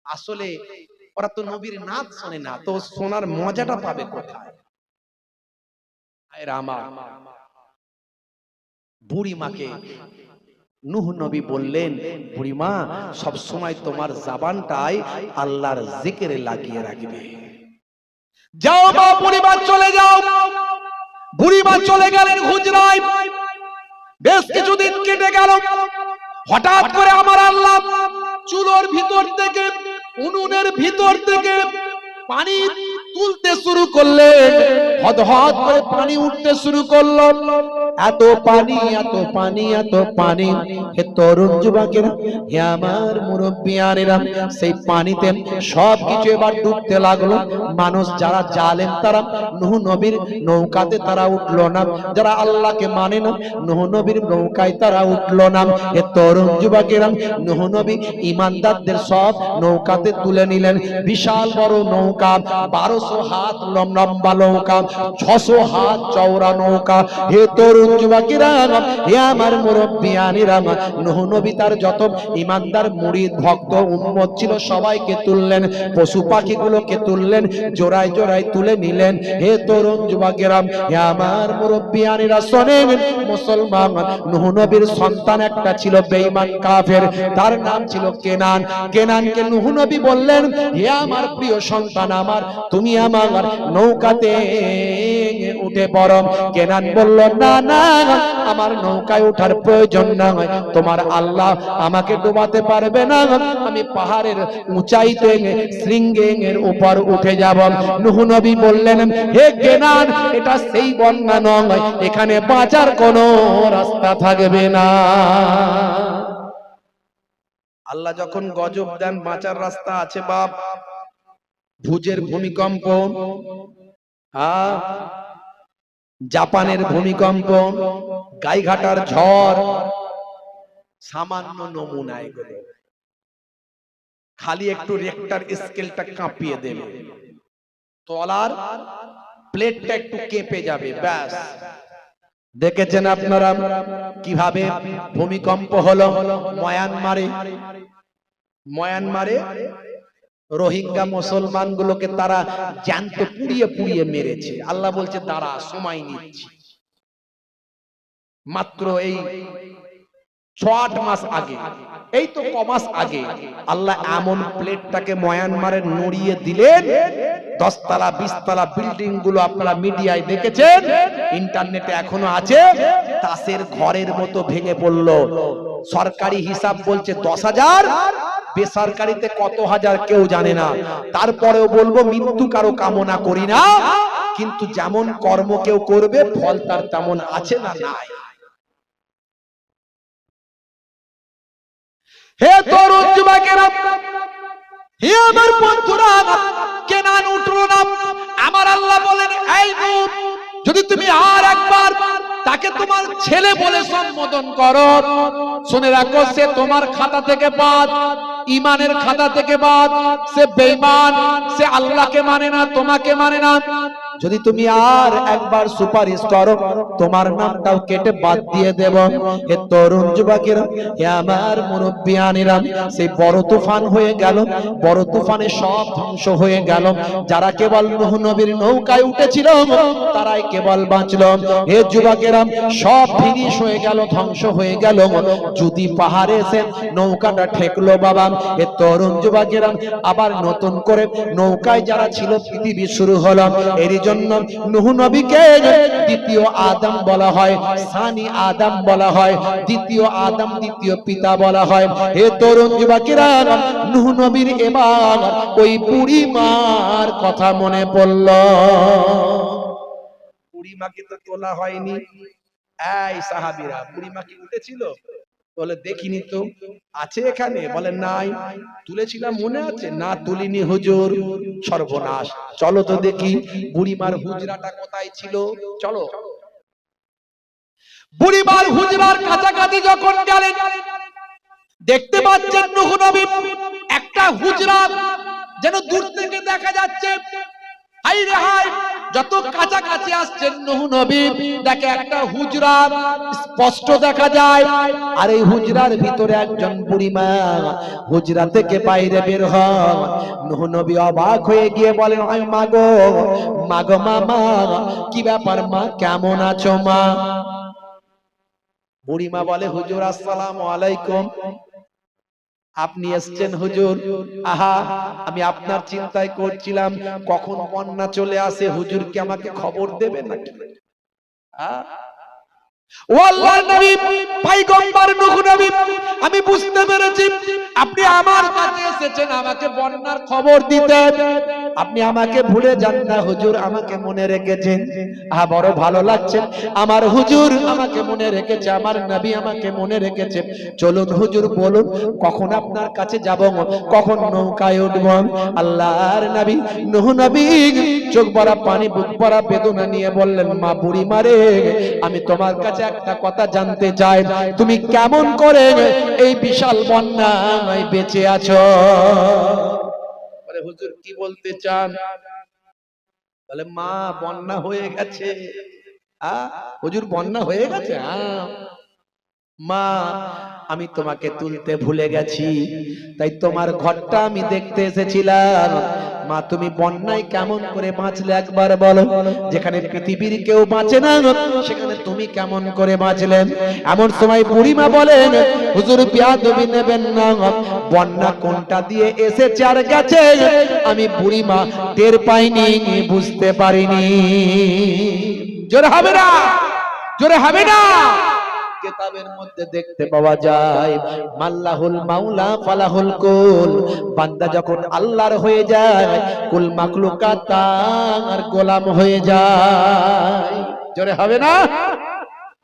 আসলে ওরা তো নবীর নাচ শোনে না, তো শোনার মজাটা পাবে কোথায়? বুড়ি মাকে নূহ নবী বললেন, বুড়ি মা সব সময় তোমার জবানটাই আল্লাহর জিকিরে লাগিয়ে রাখবে। যাও মা, বুড়ি মা চলে যাও। বুড়ি মা চলে গেলেন হুজরায়। বেশ কিছুদিন কেটে গেল। হঠাৎ করে আমার আল্লাহ চুলোর ভিতর থেকে, উনুনের ভিতর থেকে পানি তুলতে শুরু করলেন। হদহদ করে পানি উঠতে শুরু করলো। এত পানি, এত পানি, এত পানি। হে তরুণ যুবকেরা, হে আমার মুরব্বিয়ানেরা, সেই পানিতে সবকিছু এবার ডুবতে লাগলো। মানুষ যারা জালেম তারা নূহ নবীর নৌকাতে তারা উঠলো না, যারা আল্লাহকে মানে না নূহ নবীর নৌকায় তারা উঠলো না। হে তরুণ যুবকেরা, নূহ নবী ঈমানদারদের সব নৌকাতে তুলে নিলেন। বিশাল বড় নৌকা, 1200 হাত লম্বা নৌকা, 600 হাত চওড়া নৌকা। হে তরুণ যুবকেরা, হে আমার মুরব্বিয়ানেরা, নূহ নবী তার যত ঈমানদার মুরিদ ভক্ত উম্মত ছিল সবাইকে তুললেন, পশু পাখিগুলোকে তুললেন, জোড়ায় জোড়ায় তুলে নিলেন। হে তরুণ যুবকেরা, হে আমার মুরব্বিয়ানেরা, শোনেন মুসলমান, নূহ নবীর সন্তান একটা ছিল বেঈমান কাফের, তার নাম ছিল কেনান। কেনানকে নূহ নবী বললেন, হে আমার প্রিয় সন্তান আমার, তুমি আমার নৌকাতে উঠে পড়ো। কেনান বলল, না না, আমার নৌকায় ওঠার প্রয়োজন নাই, তোমার আল্লাহ আমাকে ডুবাতে পারবে না, আমি পাহাড়ের উঁচাইতে শৃঙ্গের উপর উঠে যাব। নূহ নবী বললেন, হে কেনান, এটা সেই বন্যা নয়, এখানে বাঁচার কোনো রাস্তা থাকবে না। আল্লাহ যখন গজব দেন, বাঁচার রাস্তা আছে বাপ। ভুজের ভূমিকম্প, জাপানের ভূমিকম্প, গাইঘাটার ঝড়, সামান্য নমুনা এগুলো। খালি একটু রেক্টার স্কেলটা কাঁপিয়ে দেবে, তলার প্লেটটা একটু কেঁপে যাবে, ব্যাস। দেখেছেন আপনারা কিভাবে ভূমিকম্প হলো মায়ানমারে রোহিঙ্গা মুসলমান গুলোকে তারা জ্যান্ত পুড়িয়ে পুড়িয়ে মেরেছে। আল্লাহ বলছে, দাঁড়া, সময় নিচ্ছি। মাত্র এই 6-8 মাস আগে, এই তো কমাস আগে, আল্লাহ এমন প্লেটটাকে মায়ানমারে নড়িয়ে দিলেন, 10 তলা 20 তলা বিল্ডিং গুলো আপনারা মিডিয়ায় দেখেছেন, ইন্টারনেটে এখনো আছে, তাসের ঘরের মতো ভেঙে পড়ল। সরকারি হিসাব বলছে 10,000, বেসরকারিতে কত হাজার কেউ জানে না। তারপরেও বলবো, মৃত্যু কারো কামনা করি না, কিন্তু যেমন কর্ম কেউ করবে ফল তার তেমন আছে না নাই। হে তরুণ যুবকেরা, হে আমার বন্ধুরা, কেনান উঠলো না। আমার আল্লাহ বলেন, এই নূহ, যদি তুমি আর একবার তাকে তোমার ছেলে বলে সম্বোধন করো, শুনে রাখো, সে তোমার খাতা থেকে বাদ, ইমানের খাতা থেকে বাদ, সে বেঈমান, সে আল্লাহকে মানে না, তোমাকে মানে না। যদি তুমি আর একবার সুপারিশ করো, তোমার নামটাও কেটে বাদ দিয়ে দেব। হে তরুণ যুবকেরা, হে আমার মুরব্বিয়ানেরা, সেই বড় তুফান হয়ে গেল, বড় তুফানে সব ধ্বংস হয়ে গেল। যারা কেবল নূহ নবীর নৌকায় উঠেছিল, তারাই কেবল বাঁচল। হে যুবকেরা, সব ফিনিশ হয়ে গেল, ধ্বংস হয়ে গেল। যদি পাহাড়ে এসে নৌকাটা ঠেকলো বাবা, হে তরুণ যুবকেরা, আবার নতুন করে নৌকায় যারা ছিল পৃথিবী শুরু হলো। এরই জন্য নূহ নবীকে দ্বিতীয় আদম বলা হয়, সানি আদম বলা হয়, দ্বিতীয় আদম, দ্বিতীয় পিতা বলা হয়। হে তরুণ যুবকেরা, নূহ নবীর এবার ওই বুড়ি মার কথা মনে পড়ল। বুড়ি মাকে তো তোলা হয়নি। এই সাহাবীরা, বুড়ি মা কি উঠেছিল? বলে দেখিনি তো। আছে এখানে? বলে নাই। তুলেছিলাম মনে আছে? না তুলিনি হুজুর। সর্বনাশ, চলো তো দেখি বুড়িমার হুজরাটা কোথায় ছিল। চলো। বুড়িমার হুজরার কাছাকাছি যখন গেলেন, দেখতে পাচ্ছেন নূহ নবী একটা হুজরা যেন দূর থেকে দেখা যাচ্ছে। হাই রে হাই, যত কাছাকাছি আসছেন নূহ নবী, দেখে একটা হুজরা স্পষ্ট দেখা যায়। আর এই হুজরার ভিতরে একজন বুড়ি মা হুজরা থেকে বাইরে বের হন। নূহ নবী অবাক হয়ে গিয়ে বলেন, ওই মা গো, মা গো, মা, কি ব্যাপার মা, কেমন আছো মা? বুড়ি মা বলে, হুজুর আসসালামু আলাইকুম। আপনি এসেছেন হুজুর? আহা, আমি আপনার চিন্তায় করছিলাম কখন বন্যা চলে আসে, হুজুর কি আমাকে খবর দেবেন নাকি? ও আল্লাহর নবী, পয়গম্বর নূহ নবী, আমি বুঝতে পেরেছি আপনি আমার কাছে এসেছেন আমাকে বন্যার খবর দিতে। আপনি আমাকে ভুলে যান না হুজুর, আমাকে মনে রেখেছেন। বড় ভালো লাগছে, আমার হুজুর আমাকে মনে রেখেছে, আমার নবী আমাকে মনে রেখেছে। চলুন হুজুর, বলুন কখন আপনার কাছে যাব, কখন নৌকায় উঠব। আল্লাহর নবী নূহ নবী চোখ ভরা পানি, বুক ভরা বেদনা নিয়ে বললেন, মা বুড়ি মারে, আমি তোমার কাছে একটা কথা জানতে চাই, তুমি কেমন করে এই বিশাল বন্যায় বেঁচে আছো? বলে, হুজুর কি বলতে চান? বলে, মা বন্যা হয়ে গেছে। হুজুর বন্যা হয়ে গেছে? মা, আমি তোমাকে তুলতে ভুলে গেছি, তাই তোমার ঘরটা আমি দেখতে এসেছিলাম। মা, তুমি বন্যায় কেমন করে বাঁচলে একবার বলো। যেখানে পৃথিবীর কেউ বাঁচে না, সেখানে তুমি কেমন করে বাঁচলে? এমন সময় বুড়িমা বলেন, হুজুর বেয়াদবি নেবেন না, বন্যা কোনটা দিয়ে এসেছে আর গেছে আমি বুড়িমা টের পাইনি, বুঝতে পারিনি। জোরে হবে না, জোরে হবে না। কিতাবের মধ্যে দেখতে পাওয়া যায়, মাল্লাহুল মাওলা ফালাহুল কুল, বান্দা যখন আল্লাহর হয়ে যায়, কুল মাখলুকাত তার গোলাম হয়ে যায়। জোরে হবে না?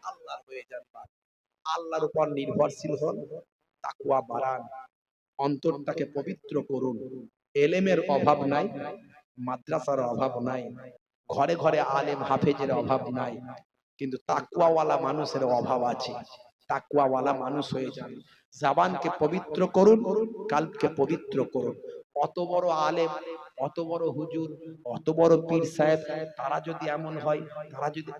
আল্লাহর হয়ে যান, আল্লাহর উপর নির্ভরশীল হন, তাকওয়া বাড়ান, অন্তরটাকে পবিত্র করুন। এলেমের অভাব নাই, মাদ্রাসার অভাব নাই, ঘরে ঘরে আলেম হাফেজের অভাব নাই, কিন্তু তাকওয়াওয়ালা মানুষের অভাব আছে। তাকওয়াওয়ালা মানুষ হয়ে যান, জবানকে পবিত্র করুন, কালবকে পবিত্র করুন। অত বড় আলেম, অত বড় হুজুর, অত বড় পীর সাহেব, তারা যদি এমন হয়, তারা যদি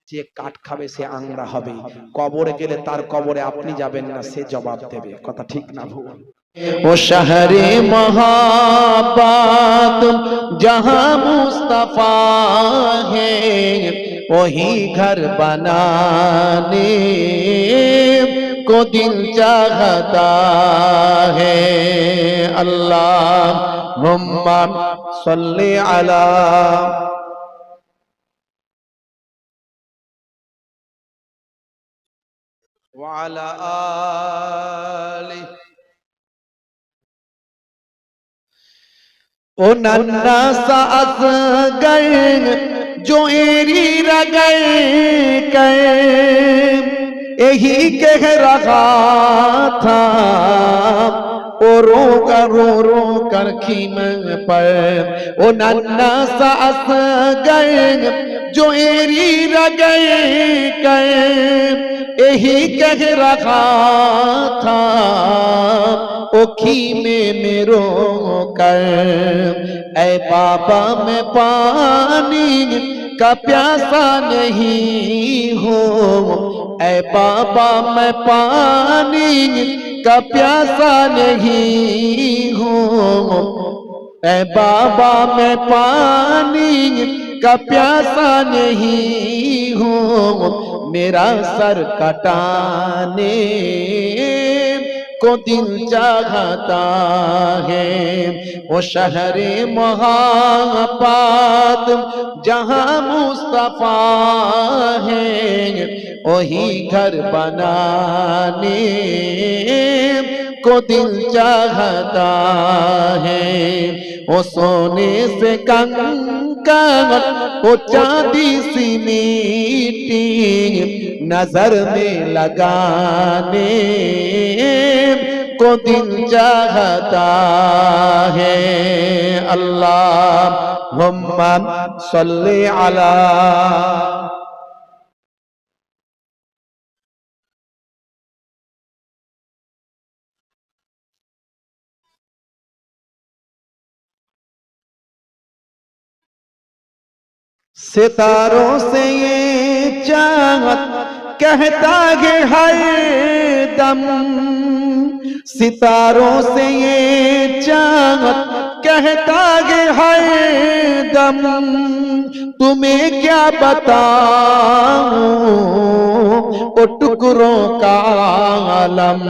যে কাঠ খাবে সে আংরা হবে, কবরে গেলে তার কবরে আপনি যাবেন না, সে জবাব দেবে। কথা ঠিক না ভুল? ओ शहरे मोहब्बत जहाँ मुस्तफा है, वही घर बनाने को दिल चाहता है। अल्लाहुम्मा सल्ली अला व अला आलि। ओ नन्ना सा असगर जो एरी रगड़ कर यही कह रहा था ओ रोगा रो रो कर खीमे पर ओ नन्ना सास गए जो एरी रगए गए यही कह रहा था ओ खीमे में रो कर ऐ बाबा मैं पानी का प्यासा नहीं हूँ ऐ बाबा मैं पानी का प्यासा नहीं हूँ ऐ बाबा मैं पानी का प्यासा नहीं हूँ मेरा सर कटाने को दिल चाहता है वो शहरे मोहब्बत जहाँ मुस्तफा है वही घर बनाने को दिल चाहता है वो सोने से कंकर वो चांदी सी मीठी नजर में लगाने को दिल चाहता है अल्लाहुम्मा सल्ली अला सितारों से ये चाहत कहता है हर दम सितारों से ये चाहत कहता है हर दम तुम्हें क्या बताऊं ओ टुकड़ों का आलम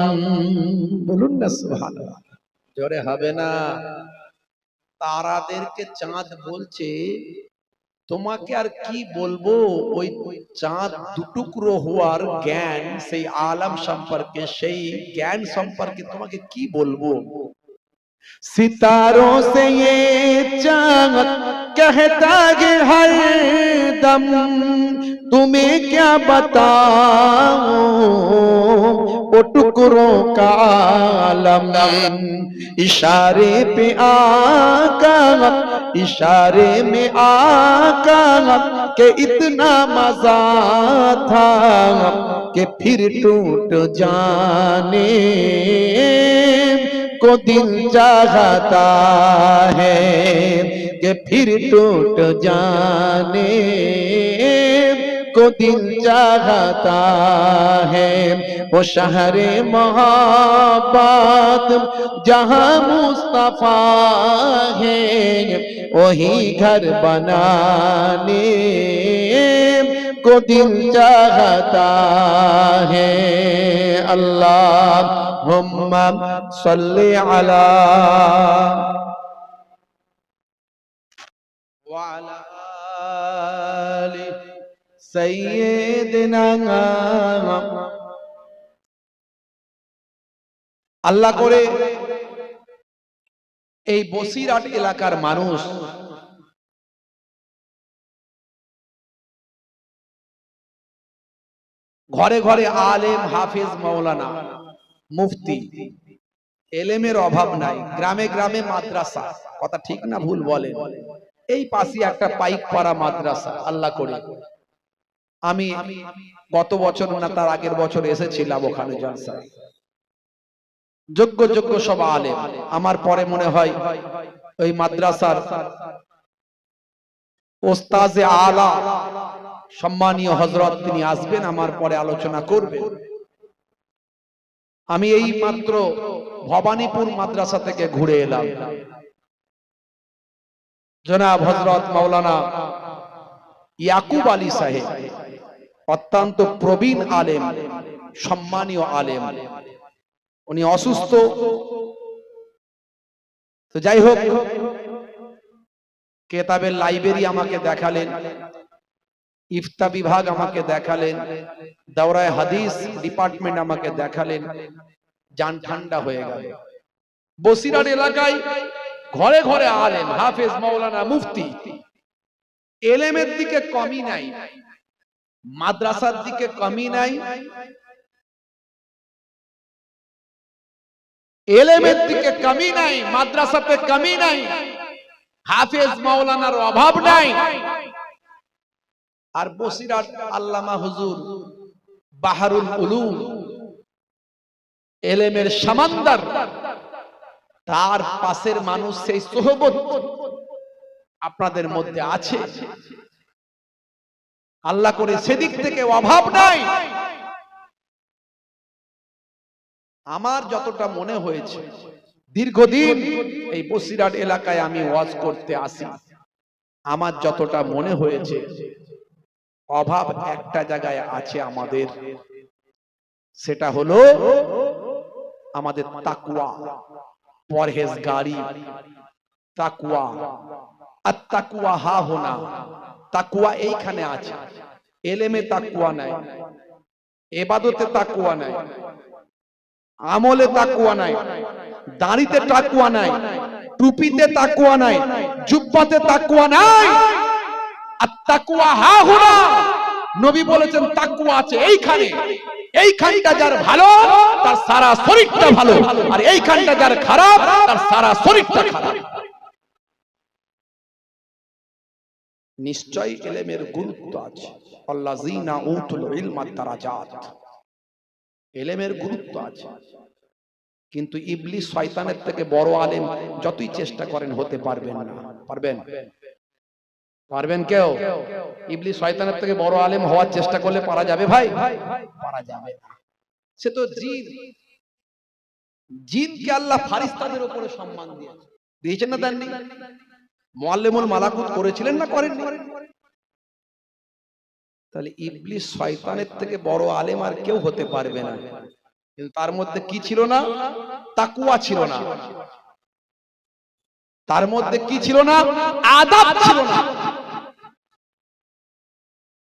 बोलुन ना सुभान अल्लाह जोरे হবে না তারাদেরকে চাঁদ বলছে তোমাকে আর কি বলবো ওই চাঁদ দুটুকরো হওয়ার জ্ঞান সেই আলম সম্পর্কে সেই জ্ঞান সম্পর্কে তোমাকে কি বলবো सितारों से ये चांद कहता है हर दम तुम्हें क्या बताऊं वो टुकड़ों का आलम इशारे पे आका इशारे में आका के इतना मजा था कि फिर टूट जाने को दिल चाहता है कि फिर टूट जाने को दिल चाहता है वो शहरे मोहब्बत जहाँ मुस्तफा है वही घर बनाने को दिल चाहता है अल्लाहुम्मा सल्ली अला व अला आलि सय्यिदिना আল্লাহ করে এই বসিরহাট এলাকার মানুষ ঘরে ঘরে আলেম হাফেজ মাওলানা মুফতি এলেমের অভাব নাই গ্রামে গ্রামে মাদ্রাসা কথা ঠিক না ভুল বলেন এই পাশে একটা পাইকপাড়া মাদ্রাসা আল্লাহ করে আমি গত বছর না তার আগের বছর এসেছিলাম ওখানে জলসায় যোগ্য যোগ্য সব আলেম আমার পরে মনে হয় ওই মাদ্রাসার ওস্তাজে আলা সম্মানীয় হযরত তিনি আসবেন আমার পরে আলোচনা করবেন আমি এই মাত্র ভবানীপুর মাদ্রাসা থেকে ঘুরে এলাম জনাব হযরত মাওলানা ইয়াকুব আলী সাহেব অত্যন্ত প্রবীণ আলেম সম্মানীয় আলেম উনি অসুস্থ তো যাই হোক কিতাবের লাইব্রেরি আমাকে দেখালেন ইফতা বিভাগ আমাকে দেখালেন দাওরায়ে হাদিস ডিপার্টমেন্ট আমাকে দেখালেন জান ঠান্ডা হয়ে গেল বসিরহাট এলাকায় ঘরে ঘরে আলেম হাফেজ মাওলানা মুফতি এলেমের দিকে কমই নাই মাদ্রাসার দিকে কমই নাই এলেমের দিকে কমি নাই, মাদ্রাসাতে কমি নাই, হাফেজ মাওলানার অভাব নাই। আর বসিরহাট আল্লামা হুজুর বাহারুল উলুম, এলেমের সামান্দার, তার পাশের মানুষ, সেই সোহবত আপনাদের মধ্যে আছে। আল্লাহ করে সেদিক থেকে অভাব নাই। আমার যতটা মনে হয়েছে, দীর্ঘদিন এই বসিরহাট এলাকায় আমি ওয়াজ করতে আসি, আমার যতটা মনে হয়েছে অভাব একটা জায়গায় আছে আমাদের, সেটা হলো আমাদের তাকওয়া, পরহেজগারি, তাকওয়া। আর তাকওয়া হা হোনা, তাকওয়া এইখানে আছে। এলেমে তাকওয়া নাই, ইবাদতে তাকওয়া নাই, আমলে তাকওয়া নাই, দাড়িতে তাকওয়া নাই, টুপিতে তাকওয়া নাই, জুব্বাতে তাকওয়া নাই। আর তাকওয়া হা হোনা, নবী বলেছেন তাকওয়া আছে এইখানে। এইখানটা যার ভালো তার সারা শরীরটা ভালো, আর এইখানটা যার খারাপ তার সারা শরীরটা খারাপ। নিশ্চয়ই ইলমের গুরুত্ব আছে। আল্লাযীনা উতুল ইলমা দারাজাত, ইলমের গুরুত্ব আছে। কিন্তু ইবলিস শয়তানের থেকে বড় আলেম যতই চেষ্টা করেন হতে পারবেন না। পারবেন? পারবেন কেউ? ইবলিস শয়তানের থেকে বড় আলেম হওয়ার চেষ্টা করলে পারা যাবে ভাই? পারা যাবে না। সে তো জিন, জিনকে আল্লাহ ফারিস্তাদের উপরে সম্মান দিয়েছে, দিয়েছেন না দেননি? মুআল্লিমুল মালাকুত করেছিলেন না করেননি? তাহলে ইবলিস শয়তানের থেকে বড় আলেম আর কেউ হতে পারবে না। কিন্তু তার মধ্যে কি ছিল না? তাকওয়া ছিল না। তার মধ্যে কি ছিল না? আদব ছিল না।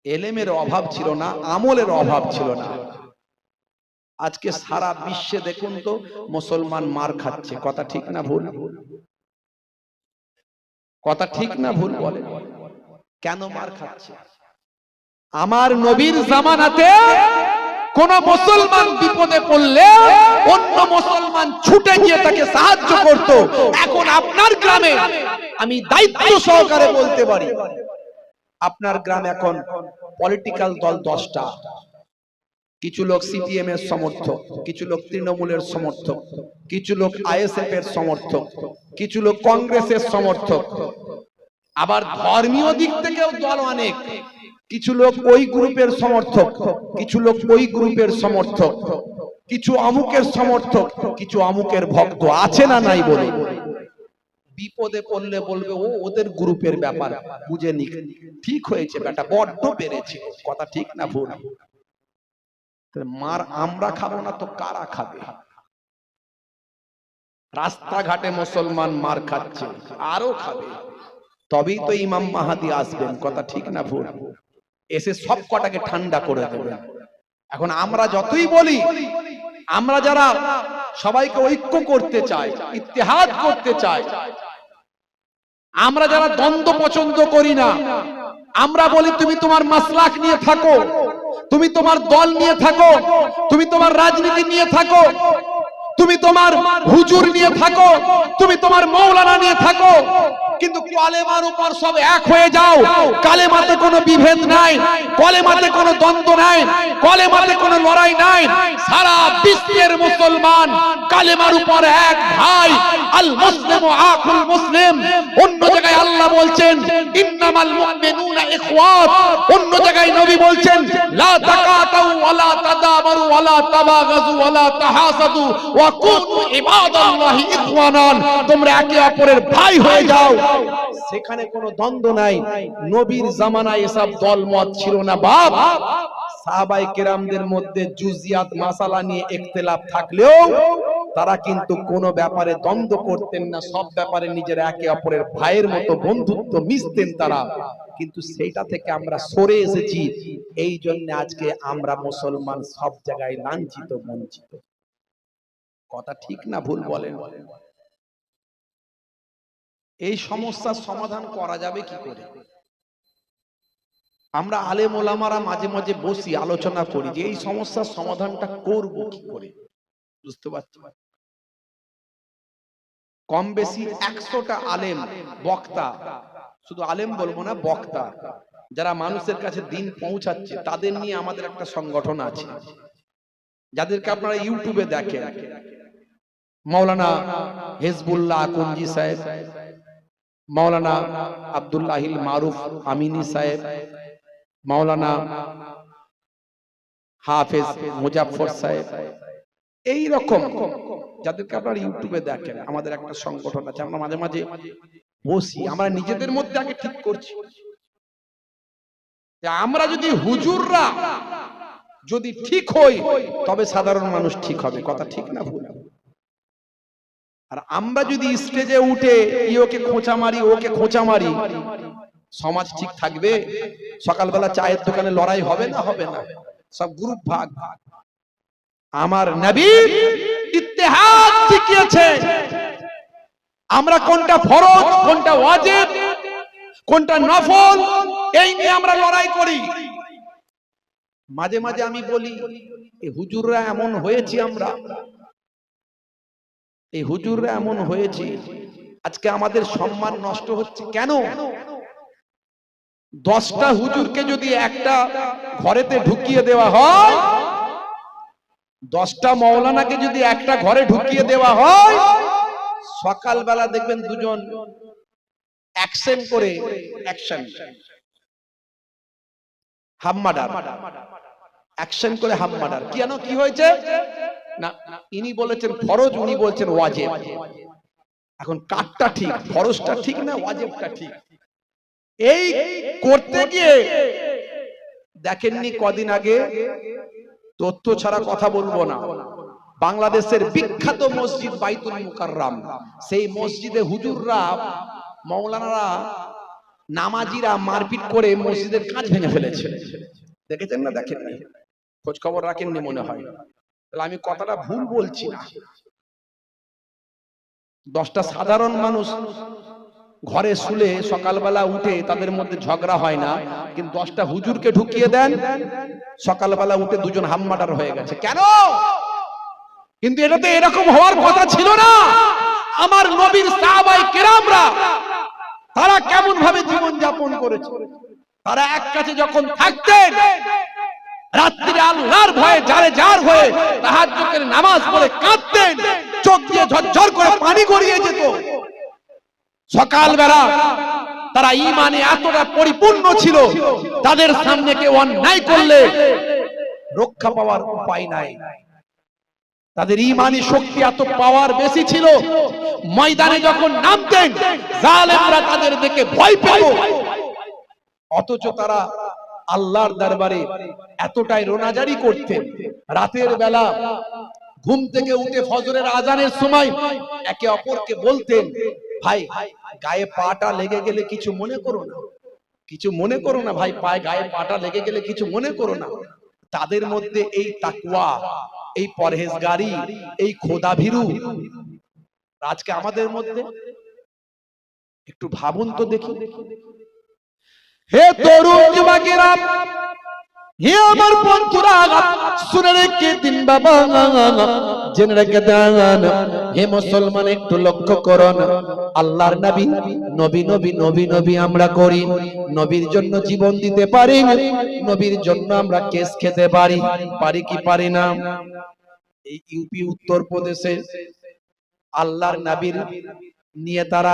এলেমের অভাব ছিল না, আমলের অভাব ছিল না। আজকে সারা বিশ্বে দেখুন তো মুসলমান মার খাচ্ছে, কথা ঠিক না ভুল? কথা ঠিক না ভুল বলে? কেন মার খাচ্ছে? আমার নবীর জামানাতে কোন মুসলমান বিপদে পড়লে অন্য মুসলমান ছুটে গিয়ে তাকে সাহায্য করত। এখন আপনার গ্রামে আমি দায়িত্ব সহকারে বলতে পারি, আপনার গ্রামে এখন পলিটিক্যাল দল 10টা। কিছু লোক সিপিএম এর সমর্থক, কিছু লোক তৃণমূলের সমর্থক, কিছু লোক আইএসএফ এর সমর্থক, কিছু লোক কংগ্রেসের সমর্থক। আবার ধর্মীয় দিক থেকেও দল অনেক, কিছু লোক ওই গ্রুপের সমর্থক, কিছু লোক ওই গ্রুপের সমর্থক, কিছু অমুকের সমর্থক, কিছু অমুকের ভক্ত। আছে না নাই বলে? বিপদে পড়লে বলবে ও ওদের গ্রুপের ব্যাপার, বুঝে নি, ঠিক হয়েছে বেটা, বড্ড বেড়েছে। কথা ঠিক না ভুল? মার আমরা খাবো না তো কারা খাবে? রাস্তাঘাটে মুসলমান মার খাচ্ছে, আরো খাবে, তবেই তো ইমাম মাহাদি আসবেন। কথা ঠিক না ভুল? এসে সব কটাকে ঠান্ডা করে দেবেন। এখন আমরা যতই বলি, আমরা যারা সবাইকে ঐক্য করতে চাই, ইত্তেহাদ করতে চাই, আমরা যারা দ্বন্দ্ব পছন্দ করি না, আমরা বলি তুমি তোমার মাসলাক নিয়ে থাকো, তুমি তোমার দল নিয়ে থাকো, তুমি তোমার রাজনীতি নিয়ে থাকো, তুমি তোমার হুজুর নিয়ে থাকো, তুমি তোমার মৌলানা নিয়ে থাকো, কিন্তু কালেমার উপর সব এক হয়ে যাও। কালেমাতে কোনো বিভেদ নাই, কালেমাতে কোনো দ্বন্দ্ব নাই, কালেমাতে কোনো লড়াই নাই। সারা বিশ্বের মুসলমান কালেমার উপর এক ভাই। আল মুসলিমু আখুল মুসলিম। অন্য জায়গায় আল্লাহ বলছেন ইন্নামাল মুমিনুনা ইখওয়াত, অন্য জায়গায় নবী বলছেন লা তাকাতাউ ওয়ালা তাদাবারু ওয়ালা তাবাগাজু ওয়ালা তাহাসাদু ওয়া কুনু ইবাদাল্লাহি ইখওয়ানান, তোমরা একে অপরের ভাই হয়ে যাও। সেখানে কোনো দ্বন্দ্ব নাই। নবীর জামানায় এসব দলমত ছিল না বাপ। সাহাবায়ে কেরামদের মধ্যে জুজিয়াত মাসালা নিয়ে ইখতিলাফ থাকলেও তারা কিন্তু কোনো ব্যাপারে দ্বন্দ্ব করতেন না, সব ব্যাপারে নিজের একে অপরের ভাইয়ের মতো বন্ধুত্ব মিশতেন তারা। কিন্তু সেইটা থেকে আমরা সরে এসেছি, এই জন্য আজকে আমরা মুসলমান সব জায়গায় লাঞ্ছিত বঞ্চিত। কথা ঠিক না ভুল বলেন? এই সমস্যার সমাধান করা যাবে কি করে? আমরা আলেম ওলামারা মাঝে মাঝে বসি, আলোচনা করি যে এই সমস্যার সমাধানটা করব কি করে। বুঝতে পারছি? কম বেশি 100টা আলেম বক্তা, শুধু আলেম বলবো না, বক্তা যারা মানুষের কাছে দিন পৌঁছাচ্ছে, তাদের নিয়ে আমাদের একটা সংগঠন আছে, যাদেরকে আপনারা ইউটিউবে দেখেন। মাওলানা হিজবুল্লাহ আকুঞ্জি সাহেব, মাওলানা আব্দুল্লাহিল মারুফ আমিনী সাহেব, মাওলানা হাফেজ মুজাফফর সাহেব, এই রকম যাদেরকে আপনারা ইউটিউবে দেখেন, আমাদের একটা সংগঠন আছে। আমরা মাঝে মাঝে বসি, আমরা নিজেদের মধ্যে আগে ঠিক করছি যে আমরা যদি হুজুররা যদি ঠিক হই, তবে সাধারণ মানুষ ঠিক হবে। কথা ঠিক না ভুল? আর আমরা যদি স্টেজে উঠে ওকে খোঁচা মারি, ওকে খোঁচা মারি, সমাজ ঠিক থাকবে? সকালবেলা চায়ের দোকানে লড়াই হবে না? হবে না? সব গ্রুপ ভাগ। আমার নবী ইত্তেহাদ শিখিয়েছে, আমরা কোনটা ফরজ, কোনটা ওয়াজিব, কোনটা নফল, এই নিয়ে আমরা লড়াই করি। মাঝে মাঝে আমি বলি, এই হুজুররা এমন হয়েছি, আমরা এই হুজুররা এমন হয়েছি, আজকে আমাদের সম্মান নষ্ট হচ্ছে কেন? 10টা হুজুরকে যদি একটা ঘরেতে ঢুকিয়ে দেওয়া হয়, 10টা মাওলানাকে যদি একটা ঘরে ঢুকিয়ে দেওয়া হয়, সকালবেলা দেখবেন দুজন অ্যাকশন করে, অ্যাকশন হামমাডার, অ্যাকশন করে হামমাডার। কেন? কি হয়েছে না, ইনি বলেছেন ফরজ, উনি বলছেন ওয়াজিব। এখন কাটটা ঠিক, ফরজটা ঠিক না ওয়াজিবটা ঠিক? এই করতে গিয়ে দেখেননি কদিন আগে, তথ্য ছাড়া কথা বলবো না, বাংলাদেশের বিখ্যাত মসজিদ বাইতুল মুকাররম, সেই মসজিদে হুজুররা, মাওলানারা, নামাজিরা মারপিট করে মসজিদের কাঁচ ভেঙে ফেলেছে। দেখেছেন না? দেখেননি? খোঁজ খবর রাখেননি মনে হয়। তাহলে আমি কথাটা ভুল বলছি না। 10টা সাধারণ মানুষ ঘরে শুলে সকালবেলা উঠে তাদের মধ্যে ঝগড়া হয় না, কিন্তু 10টা হুজুরকে ঢুকিয়ে দেন, সকালবেলা উঠে দুজন হামমার্ডার হয়ে গেছে। কেন? কিন্তু এটা তো এরকম হওয়ার কথা ছিল না। আমার নবীর সাহাবায়ে কেরামরা তারা কেমন ভাবে জীবন যাপন করেছে? তারা এক কাছে যখন থাকতেন, রাত্রিরে আল্লাহর ভয়ে জারে জার হয়ে তাহাজ্জুদের নামাজ পড়ে কাঁদতেন, চোখ দিয়ে ঝরঝর করে পানি গড়িয়ে যেত। সকালবেলা তারা ঈমানে এতটা পরিপূর্ণ ছিল, তাদের সামনে কেউ অন্যায় করলে রক্ষা পাওয়ার উপায় নাই। তাদের ঈমানি শক্তি এত পাওয়ার বেশি ছিল, ময়দানে যখন নামতেন জালেমরা তাদের দেখে ভয় পেত। অথচ তারা আল্লাহর দরবারে এতটাই রোনাজারি করতেন, রাতের বেলা ঘুম থেকে উঠে ফজরের আজানের সময় একে অপরকে বলতেন, ভাই গায়ে পাটা লেগে গেলে কিছু মনে করো না, কিছু মনে করো না ভাই, পায়ে গায়ে পাটা লেগে গেলে কিছু মনে করো না। তাদের মধ্যে এই তাকওয়া, এই পরহেজগারি, এই খোদাভীরু, আজকে আমাদের মধ্যে একটু ভাবুন তো দেখি। হে তরুণ যুবকেরা, হে আমার বন্ধুরা, শুনে রেখে দিন বাবা, জেনে রেখে দেন। হে মুসলমান, একটু লক্ষ্য করুন, আল্লাহর নবী নবী নবী নবী নবী আমরা করি, নবীর জন্য জীবন দিতে পারি, নবীর জন্য আমরা কেস খেতে পারি, পারি কি পারি না? এই ইউপি উত্তর প্রদেশে আল্লাহর নবীর নিয়ে তারা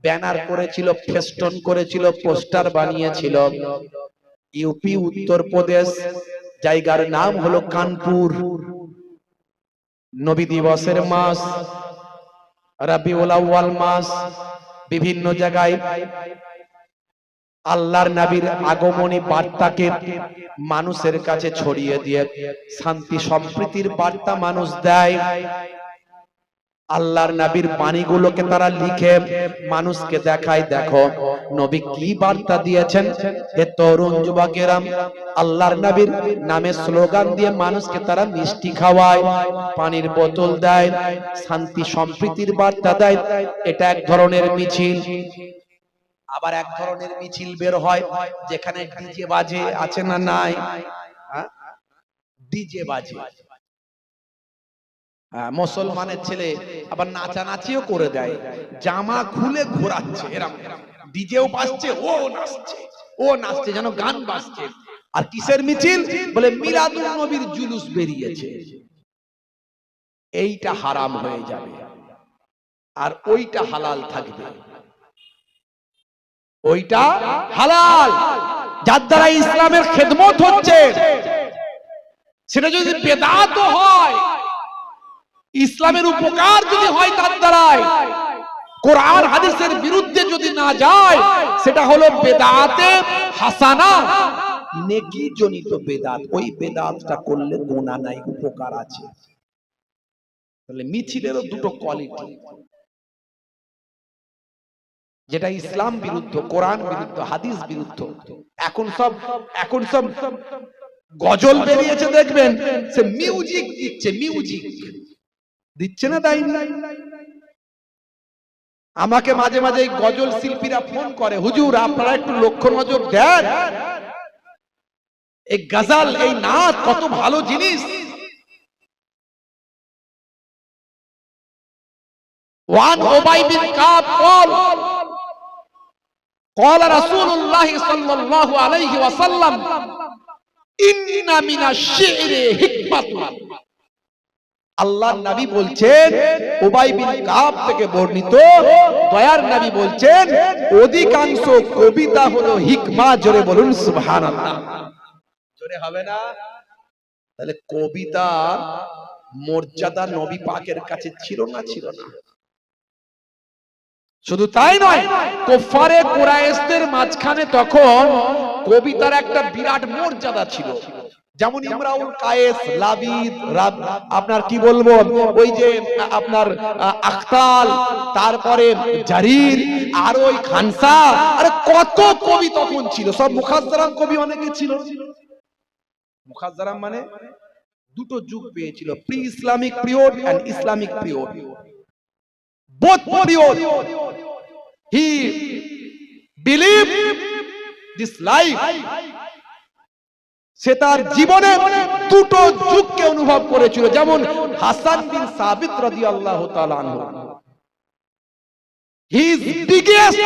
ব্যানার করেছিল, ফেস্টন করেছিল, পোস্টার বানিয়েছিল। ইউপি উত্তর প্রদেশ, জায়গার নাম হলো কানপুর। নবী দিবসের মাস, রবিউল আউয়াল মাস, বিভিন্ন জায়গায় আল্লাহর নবীর আগমনী বার্তাকে মানুষের কাছে ছড়িয়ে দিয়ে শান্তি সম্প্রীতির বার্তা মানুষ দেয়। আল্লাহর নবীর বাণীগুলোকে তারা লিখে মানুষকে দেখায়, দেখো নবী কি বার্তা দিয়েছেন। হে তরুণ যুবকেরা, আল্লাহর নবীর নামে স্লোগান দিয়ে মানুষকে তারা মিষ্টি খাওয়ায়, পানির বোতল দেয়, শান্তি সম্প্রীতির বার্তা দেয়। এটা এক ধরনের মিছিল। আবার এক ধরনের মিছিল বের হয় যেখানে ডিজে বাজে, আছে না নাই? ডিজে বাজে। মুসলমানের ছেলে আবার নাচানাচিও করে দেয়, জামা খুলে ঘোরাচ্ছে, এরকম ডিজেও বাজছে, ও নাচছে যেন গান বাজছে। আর কিসের মিছিল? বলে মিলাদুন নবীর জুলুস বেরিয়েছে। এইটা হারাম হয়ে যাবে আর ওইটা হালাল থাকবে। ওইটা হালাল, যার দ্বারা ইসলামের খেদমত হচ্ছে, সেটা যদি বেদাত হয়, ইসলামের উপকার যদি হয় তার দ্বারাই, কোরআন হাদিসের বিরুদ্ধে যদি না যায়, সেটা হলো বেদাতে হাসানা, নেকি জনিত বেদাত। ওই বেদাতটা করলে গুনাহ নাই, উপকার আছে। তাহলে মিছিলেরও দুটো কোয়ালিটি, যেটা ইসলাম বিরুদ্ধ, কোরআন বিরুদ্ধ, হাদিস বিরুদ্ধ। এখন সব গজল বেরিয়েছে, দেখবেন সে মিউজিক দিচ্ছে, মিউজিক দিচ্ছে না, তাই আমাকে মাঝে মাঝে এই গজল শিল্পীরা ফোন করে, হুজুর আপনারা একটু লক্ষ্য নজর দেন, এই গজল, এই নাচ কত ভালো জিনিস। ওয়ান উবাই বিন কাব قال رسول الله صلى الله عليه وسلم إن من الشعر حكمة। আল্লাহর নবী বলছেন, উবাই বিন কাব থেকে বর্ণিত, দয়ার নবী বলছেন অধিকাংশ কবিতা হলো হিকমা। জোরে বলুন সুবহানাল্লাহ। জোরে হবে না? তাহলে কবিতা মর্যাদা নবী পাকের কাছে ছিল না? ছিল না। শুধু তাই নয়, কুফারে কুরাইশদের মাঝখানে তখন কবিতার একটা বিরাট মর্যাদা ছিল। যেমন ইমরাউল কায়েস, লাবিদ, আপনার কি বলবো, ওই যে আপনার আখতাল, তারপরে জারির, আর ওই খানসা, আরে কত কবি তখন ছিল। সব মুখাজ্জারাম কবি অনেকে ছিল। মুখাজ্জারাম মানে দুটো যুগ পেয়েছিল, pre Islamic period and Islamic period. both period he believed this life। সে তার জীবনে দুটো যুগকে অনুভব করেছিল। যেমন হাসান বিন সাবিত রাদিয়াল্লাহু তাআলা আনহু, his biggest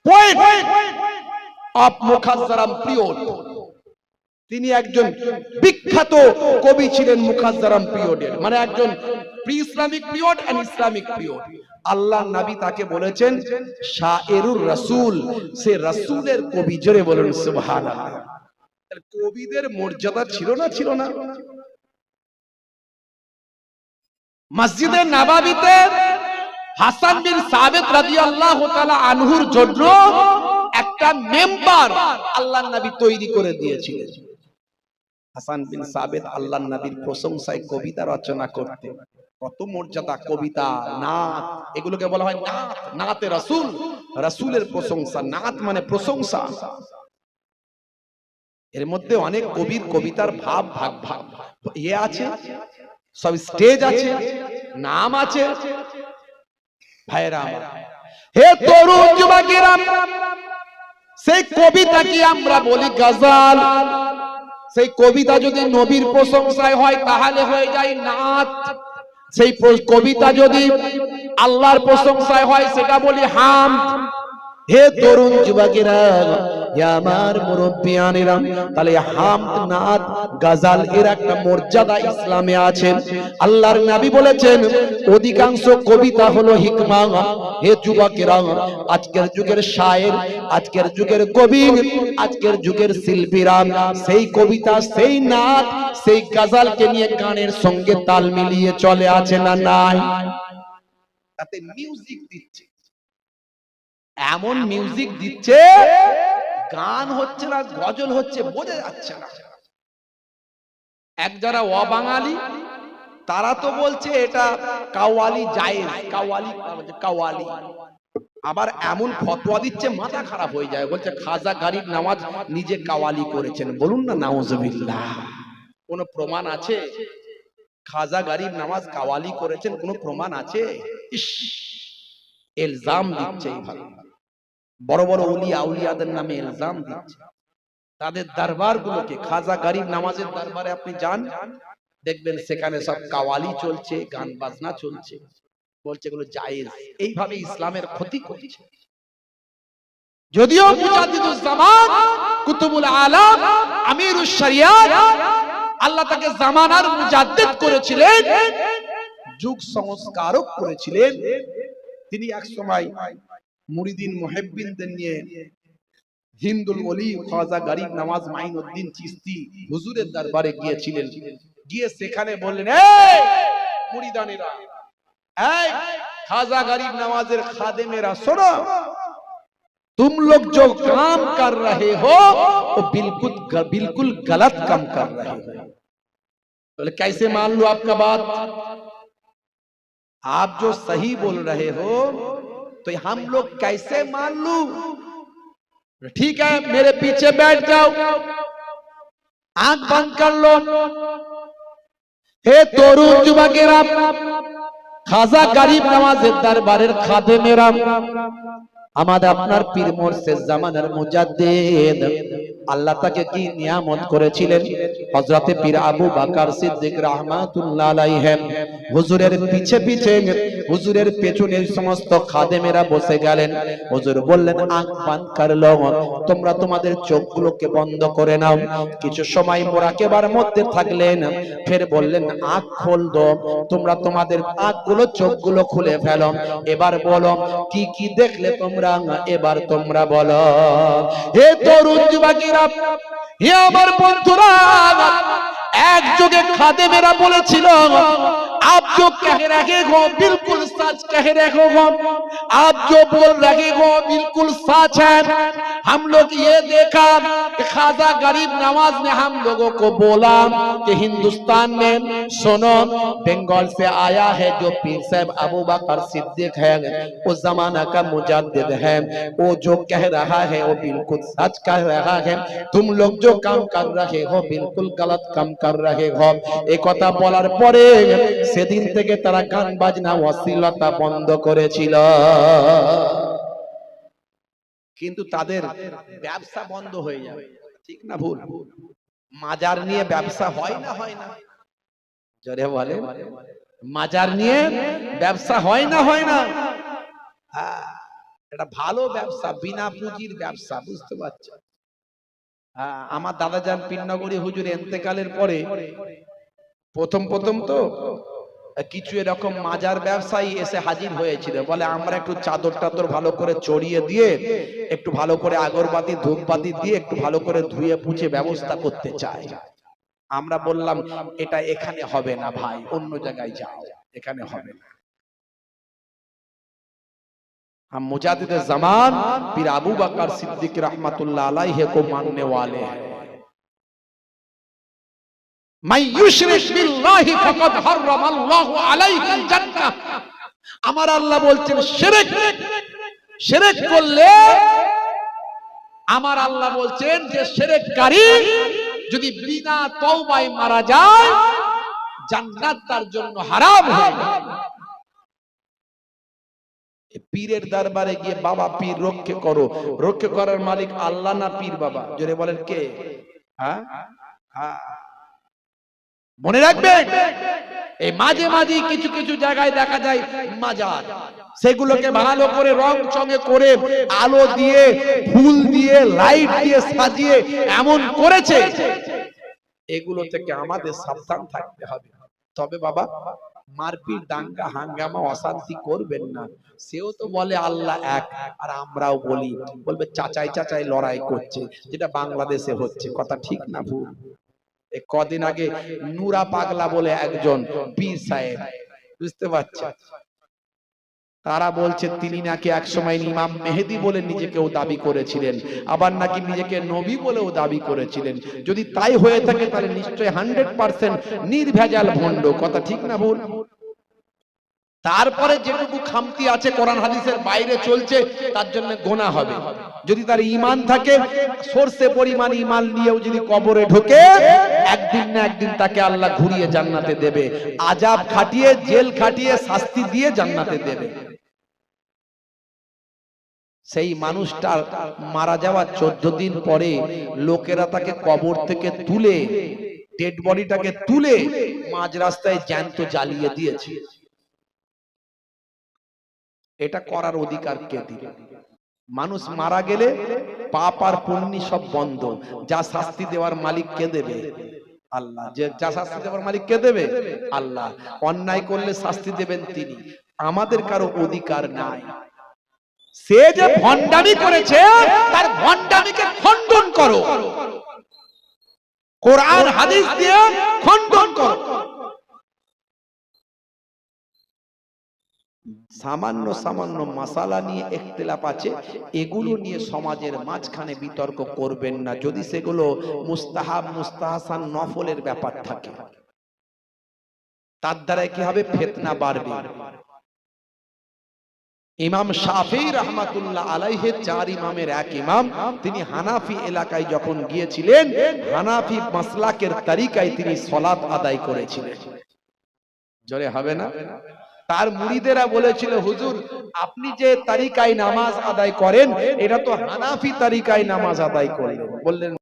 poet of মুখাজ্জারাম পিরিয়ড। তিনি একজন বিখ্যাত কবি ছিলেন মুখাজ্জারাম পিরিয়ডের, মানে একজন pre Islamic period and Islamic period. আল্লাহ নবী তাকে বলেছেন শায়েরুর রাসূল, সে রাসূলের কবি। জোরে বলুন সুবহানাল্লাহ। কবিদের মর্যাদা ছিল না? ছিল না? মসজিদে নববীতে হাসান বিন সাবিত রাদিয়াল্লাহু তাআলা আনহুর জন্য একটা মেম্বার আল্লাহর নবী তৈরি করে দিয়েছিলেন। হাসান বিন সাবিত আল্লাহর নবীর প্রশংসায় কবিতা রচনা করতেন। কত মর্যাদা! কবিতা, নাত, এগুলোকে বলা হয় নাত, নাতে রাসূল, রাসূলের প্রশংসা। নাত মানে প্রশংসা। এর মধ্যে অনেক কবির কবিতার ভাব ভাগ ভাগ ইয়ে আছে, সব স্টেজ আছে, নাম আছে। ভাইরা আমার, হে তরুণ যুবকেরা, সেই কবিতা কি আমরা বলি গজল। সেই কবিতা যদি নবীর প্রশংসায় হয় তাহলে হয়ে যায় নাত। সেই কবিতা যদি আল্লাহর প্রশংসায় হয় সেটা বলি হামদ। হে তরুণ যুবকেরা, হে আমার মুরব্বিয়ানেরা, তাহলে হামদ, নাত, গজল এর একটা মর্যাদা ইসলামে আছে। আল্লাহর নবী বলেছেন অধিকাংশ কবিতা হলো হিকমা। হে যুবকেরা, আজকের যুগের শায়ের, আজকের যুগের কবি, আজকের যুগের শিল্পীরা সেই কবিতা, সেই নাত, সেই গজলকে নিয়ে গানের সঙ্গে তাল মিলিয়ে চলে আছে না নাই? তাতে মিউজিক দিচ্ছে, এমন মিউজিক দিচ্ছে, গান হচ্ছে না, গজল হচ্ছে, বোঝা যাচ্ছে না। এক যারা অবাঙালি তারা তো বলছে এটা কাওয়ালি জায়েজ, কাওয়ালি কাওয়ালি। আবার এমন ফতোয়া দিচ্ছে মাথা খারাপ হয়ে যায়, বলছে খাজা গরিব নওয়াজ নিজে কাওয়ালি করেছেন। বলুন না নাউজুবিল্লাহ। কোন প্রমাণ আছে খাজা গরিব নওয়াজ কাওয়ালি করেছেন? কোন প্রমাণ আছে? ইস, ইলজাম দিচ্ছে এইভাবে। বড় বড় ওলিয়া আউলিয়াদের নামে ইলজাম দিচ্ছে। তাদের দরবারগুলোকে, খাজা গরিব নওয়াজের দরবারে আপনি যান, দেখবেন সেখানে সব কাওয়ালি চলছে, গান বাজনা চলছে, বলছে এগুলো জায়েজ। এইভাবে ইসলামের ক্ষতি করছে। যদিও মুজাদ্দিদুজ জামান, কুতুবুল আলাম, আমিরুশ শরিয়াত, আল্লাহ তাকে জামানার মুজাদ্দিদ করেছিলেন, যুগ সংস্কারক করেছিলেন। তিনি এক সময় মুরিদিন মুহিব্বিনদের নিয়ে হিন্দুল ওলি খাজা গরিব নওয়াজ মাইনুদ্দিন চিশতি হুজুরের দরবারে গিয়েছিলেন। গিয়ে সেখানে বললেন, এই মুরিদানেরা, এই খাজা गरीब नवाज़ेर खादिमेरा, सुनो, तुम लोग जो काम कर रहे हो वो बिल्कुल गलत काम कर रहे हो। बोले कैसे मान लो आपका बात? आप जो सही बोल रहे हो तो हम लोग कैसे मान लू? ठीक है, मेरे पीछे बैठ जाओ, आंख बंद कर लो। हे तरुण जुवकेरा, খাজা গরিব নওয়াজের দরবারের খাদেমেরা, আমাদের আপনার পীর মুর্শিদ জামানার মুজাদ্দিদ, আল্লাহ তাকে কি নিয়ামত করেছিলেন? হযরতে পীর আবু বকর সিদ্দিক রাহমাতুল্লাহ আলাইহি হুজুরের পিছে পিছে, হুজুরের পেছনে সমস্ত খাদেমেরা বসে গেলেন। হুজুর বললেন, আঁখ বন্ধ কর লো, তোমরা তোমাদের চোখগুলোকে বন্ধ করে নাও। কিছু সময় মুরাকাবার মধ্যে থাকলেন, ফের বললেন, আঁখ খোল দো, তোমরা তোমাদের আঁখগুলো চোখগুলো খুলে ফেলো। এবার বলো কি কি দেখলে তোমরা, এবার তোমরা বলো। হে তরুণ যুবকেরা, হে আমার বন্ধুরা, এক যুগে খাদেমেরা বলেছিল, आप जो कह रहे हो बिल्कुल सच कह रहे हो, आप जो बोल रहे हो बिल्कुल सच है। हम लोग ये देखा कि खाजा गरीब नवाज ने हम लोगों को बोला कि हिंदुस्तान में सुनो, बंगाल से आया है जो पीर साहब अबू बकर सिद्दीक है, उस जमाना का मुजद्दिद है, वो जो कह रहा है वो बिल्कुल सच कह रहा है। तुम लोग जो काम कर रहे हो बिल्कुल गलत काम कर रहे हो। एक কথা বলার পরে সেদিন থেকে তারা গান বাজনা অশ্লীলতা বন্ধ করেছিল। কিন্তু তাদের ব্যবসা বন্ধ হয়ে যাবে, ঠিক না ভুল? মাজার নিয়ে ব্যবসা হয় না, হয় না? জোরে বলে, মাজার নিয়ে ব্যবসা হয় না, হয় না? এটা ভালো ব্যবসা, বিনা পুঁজির ব্যবসা, বুঝতে পারছো? আমার দাদাজান পীরনগরী হুজুর ইন্তেকালের পরে প্রথম প্রথম তো কিছু এরকম মাজার ব্যবসায়ী এসে হাজির হয়েছিল, বলে আমরা একটু চাদর টাদর ভালো করে চড়িয়ে দিয়ে, একটু ভালো করে আগরবাতি ধূপবাতি দিয়ে একটু ভালো করে ধুয়ে পুছে ব্যবস্থা করতে চাই। আমরা বললাম, এটা এখানে হবে না ভাই, অন্য জায়গায় যাও, এখানে হবে না। हम मुजाद्दिद ज़मान पीर अबू बकर सिद्दीक रहमतुल्लाह अलैहि को मानने वाले हैं। मैं युशरिक बिल्लाहि फकद हर्रमल्लाहु अलैहिल जन्नह, আমার আল্লাহ বলছেন শিরক, শিরক করলে আমার আল্লাহ বলছেন যে শিরককারী যদি বিনা তওবায় মারা যায়, জান্নাত তার জন্য হারাম হয়ে যাবে। পীরের দরবারে গিয়ে, বাবা পীর রক্ষা করো, রক্ষা করার মালিক আল্লাহ না পীর বাবা? জোরে বলেন কে? হ্যাঁ, মনে রাখবেন, এই মাঝে মাঝে কিছু কিছু জায়গায় দেখা যায় মাজার, সেগুলোকে ভালো করে রং চঙে করে, আলো দিয়ে, ফুল দিয়ে, লাইট দিয়ে সাজিয়ে এমন করেছে, এগুলো থেকে আমাদের সাবধান থাকতে হবে। তবে বাবা মারপিট, দাঙ্গা হাঙ্গামা, অশান্তি করবেন না। সেও তো বলে আল্লাহ এক, আর আমরাও বলি, বলবে চাচাই চাচাই লড়াই করছে, যেটা বাংলাদেশে হচ্ছে। কথা ঠিক না ভুল? কদিন আগে নুরা পাগলা বলে একজন পীর সাহেব, বুঝতে পারছেন, তারা বলছে তিনি নাকি এক সময় ইমাম মেহেদি বলে নিজেকেও দাবি করেছিলেন, আবার নাকি নিজেকে নবী বলেও দাবি করেছিলেন। যদি তাই হয়ে থাকে তাহলে নিশ্চয়ই 100% নির্ভেজাল ভণ্ড। কথা ঠিক না ভুল? তারপরে যেটুকু খামতি আছে কোরআন হাদিসের বাইরে চলছে, তার জন্য গোনা হবে। যদি তার ঈমান থাকে, সরষে পরিমাণ ঈমান নিয়েও যদি কবরে ঢোকে, একদিন না একদিন তাকে আল্লাহ ঘুরিয়ে জান্নাতে দেবে, আযাব খাটিয়ে, জেল খাটিয়ে, শাস্তি দিয়ে জান্নাতে দেবে। সেই মানুষটার মারা যাওয়ার 14 দিন পরে লোকেরা তাকে কবর থেকে তুলে ডেড বডিটাকে তুলে মাঝ রাস্তায় জ্যান্ত জ্বালিয়ে দিয়েছে। এটা করার অধিকার কে দিল? মানুষ মারা গেলে পাপ আর পুণ্য সব বন্ধ। যা শাস্তি দেওয়ার মালিক কে দেবে? আল্লাহ। যে যা শাস্তি দেওয়ার মালিক কে দেবে? আল্লাহ। অন্যায় করলে শাস্তি দেবেন তিনি, আমাদের কারো অধিকার নাই। সে যে ভণ্ডামি করেছে তার ভণ্ডামিকে খণ্ডন করো, কোরআন হাদিস দিয়ে খণ্ডন করো। সামান্য সামান্য মাসালা নিয়ে ইখতিলাফ আছে, এগুলো নিয়ে সমাজের মাঝখানে বিতর্ক করবেন না, যদি সেগুলো মুস্তাহাব মুস্তাহসান নফলের ব্যাপার থাকে। তার দ্বারা কি হবে? ফিতনা বাড়বে। ইমাম শাফিঈ রাহমাতুল্লাহ আলাইহি চার ইমামের এক ইমাম, তিনি হানাফি এলাকায় যখন গিয়েছিলেন, হানাফি মাসলাকের তরিকায় তিনি সালাত আদায় করেছিলেন। জোরে হবে না? তার মুরিদেরা বলেছিল, হুজুর আপনি যে তরিকায় নামাজ আদায় করেন এটা তো হানাফি তরিকায় নামাজ আদায় করেন। বললেন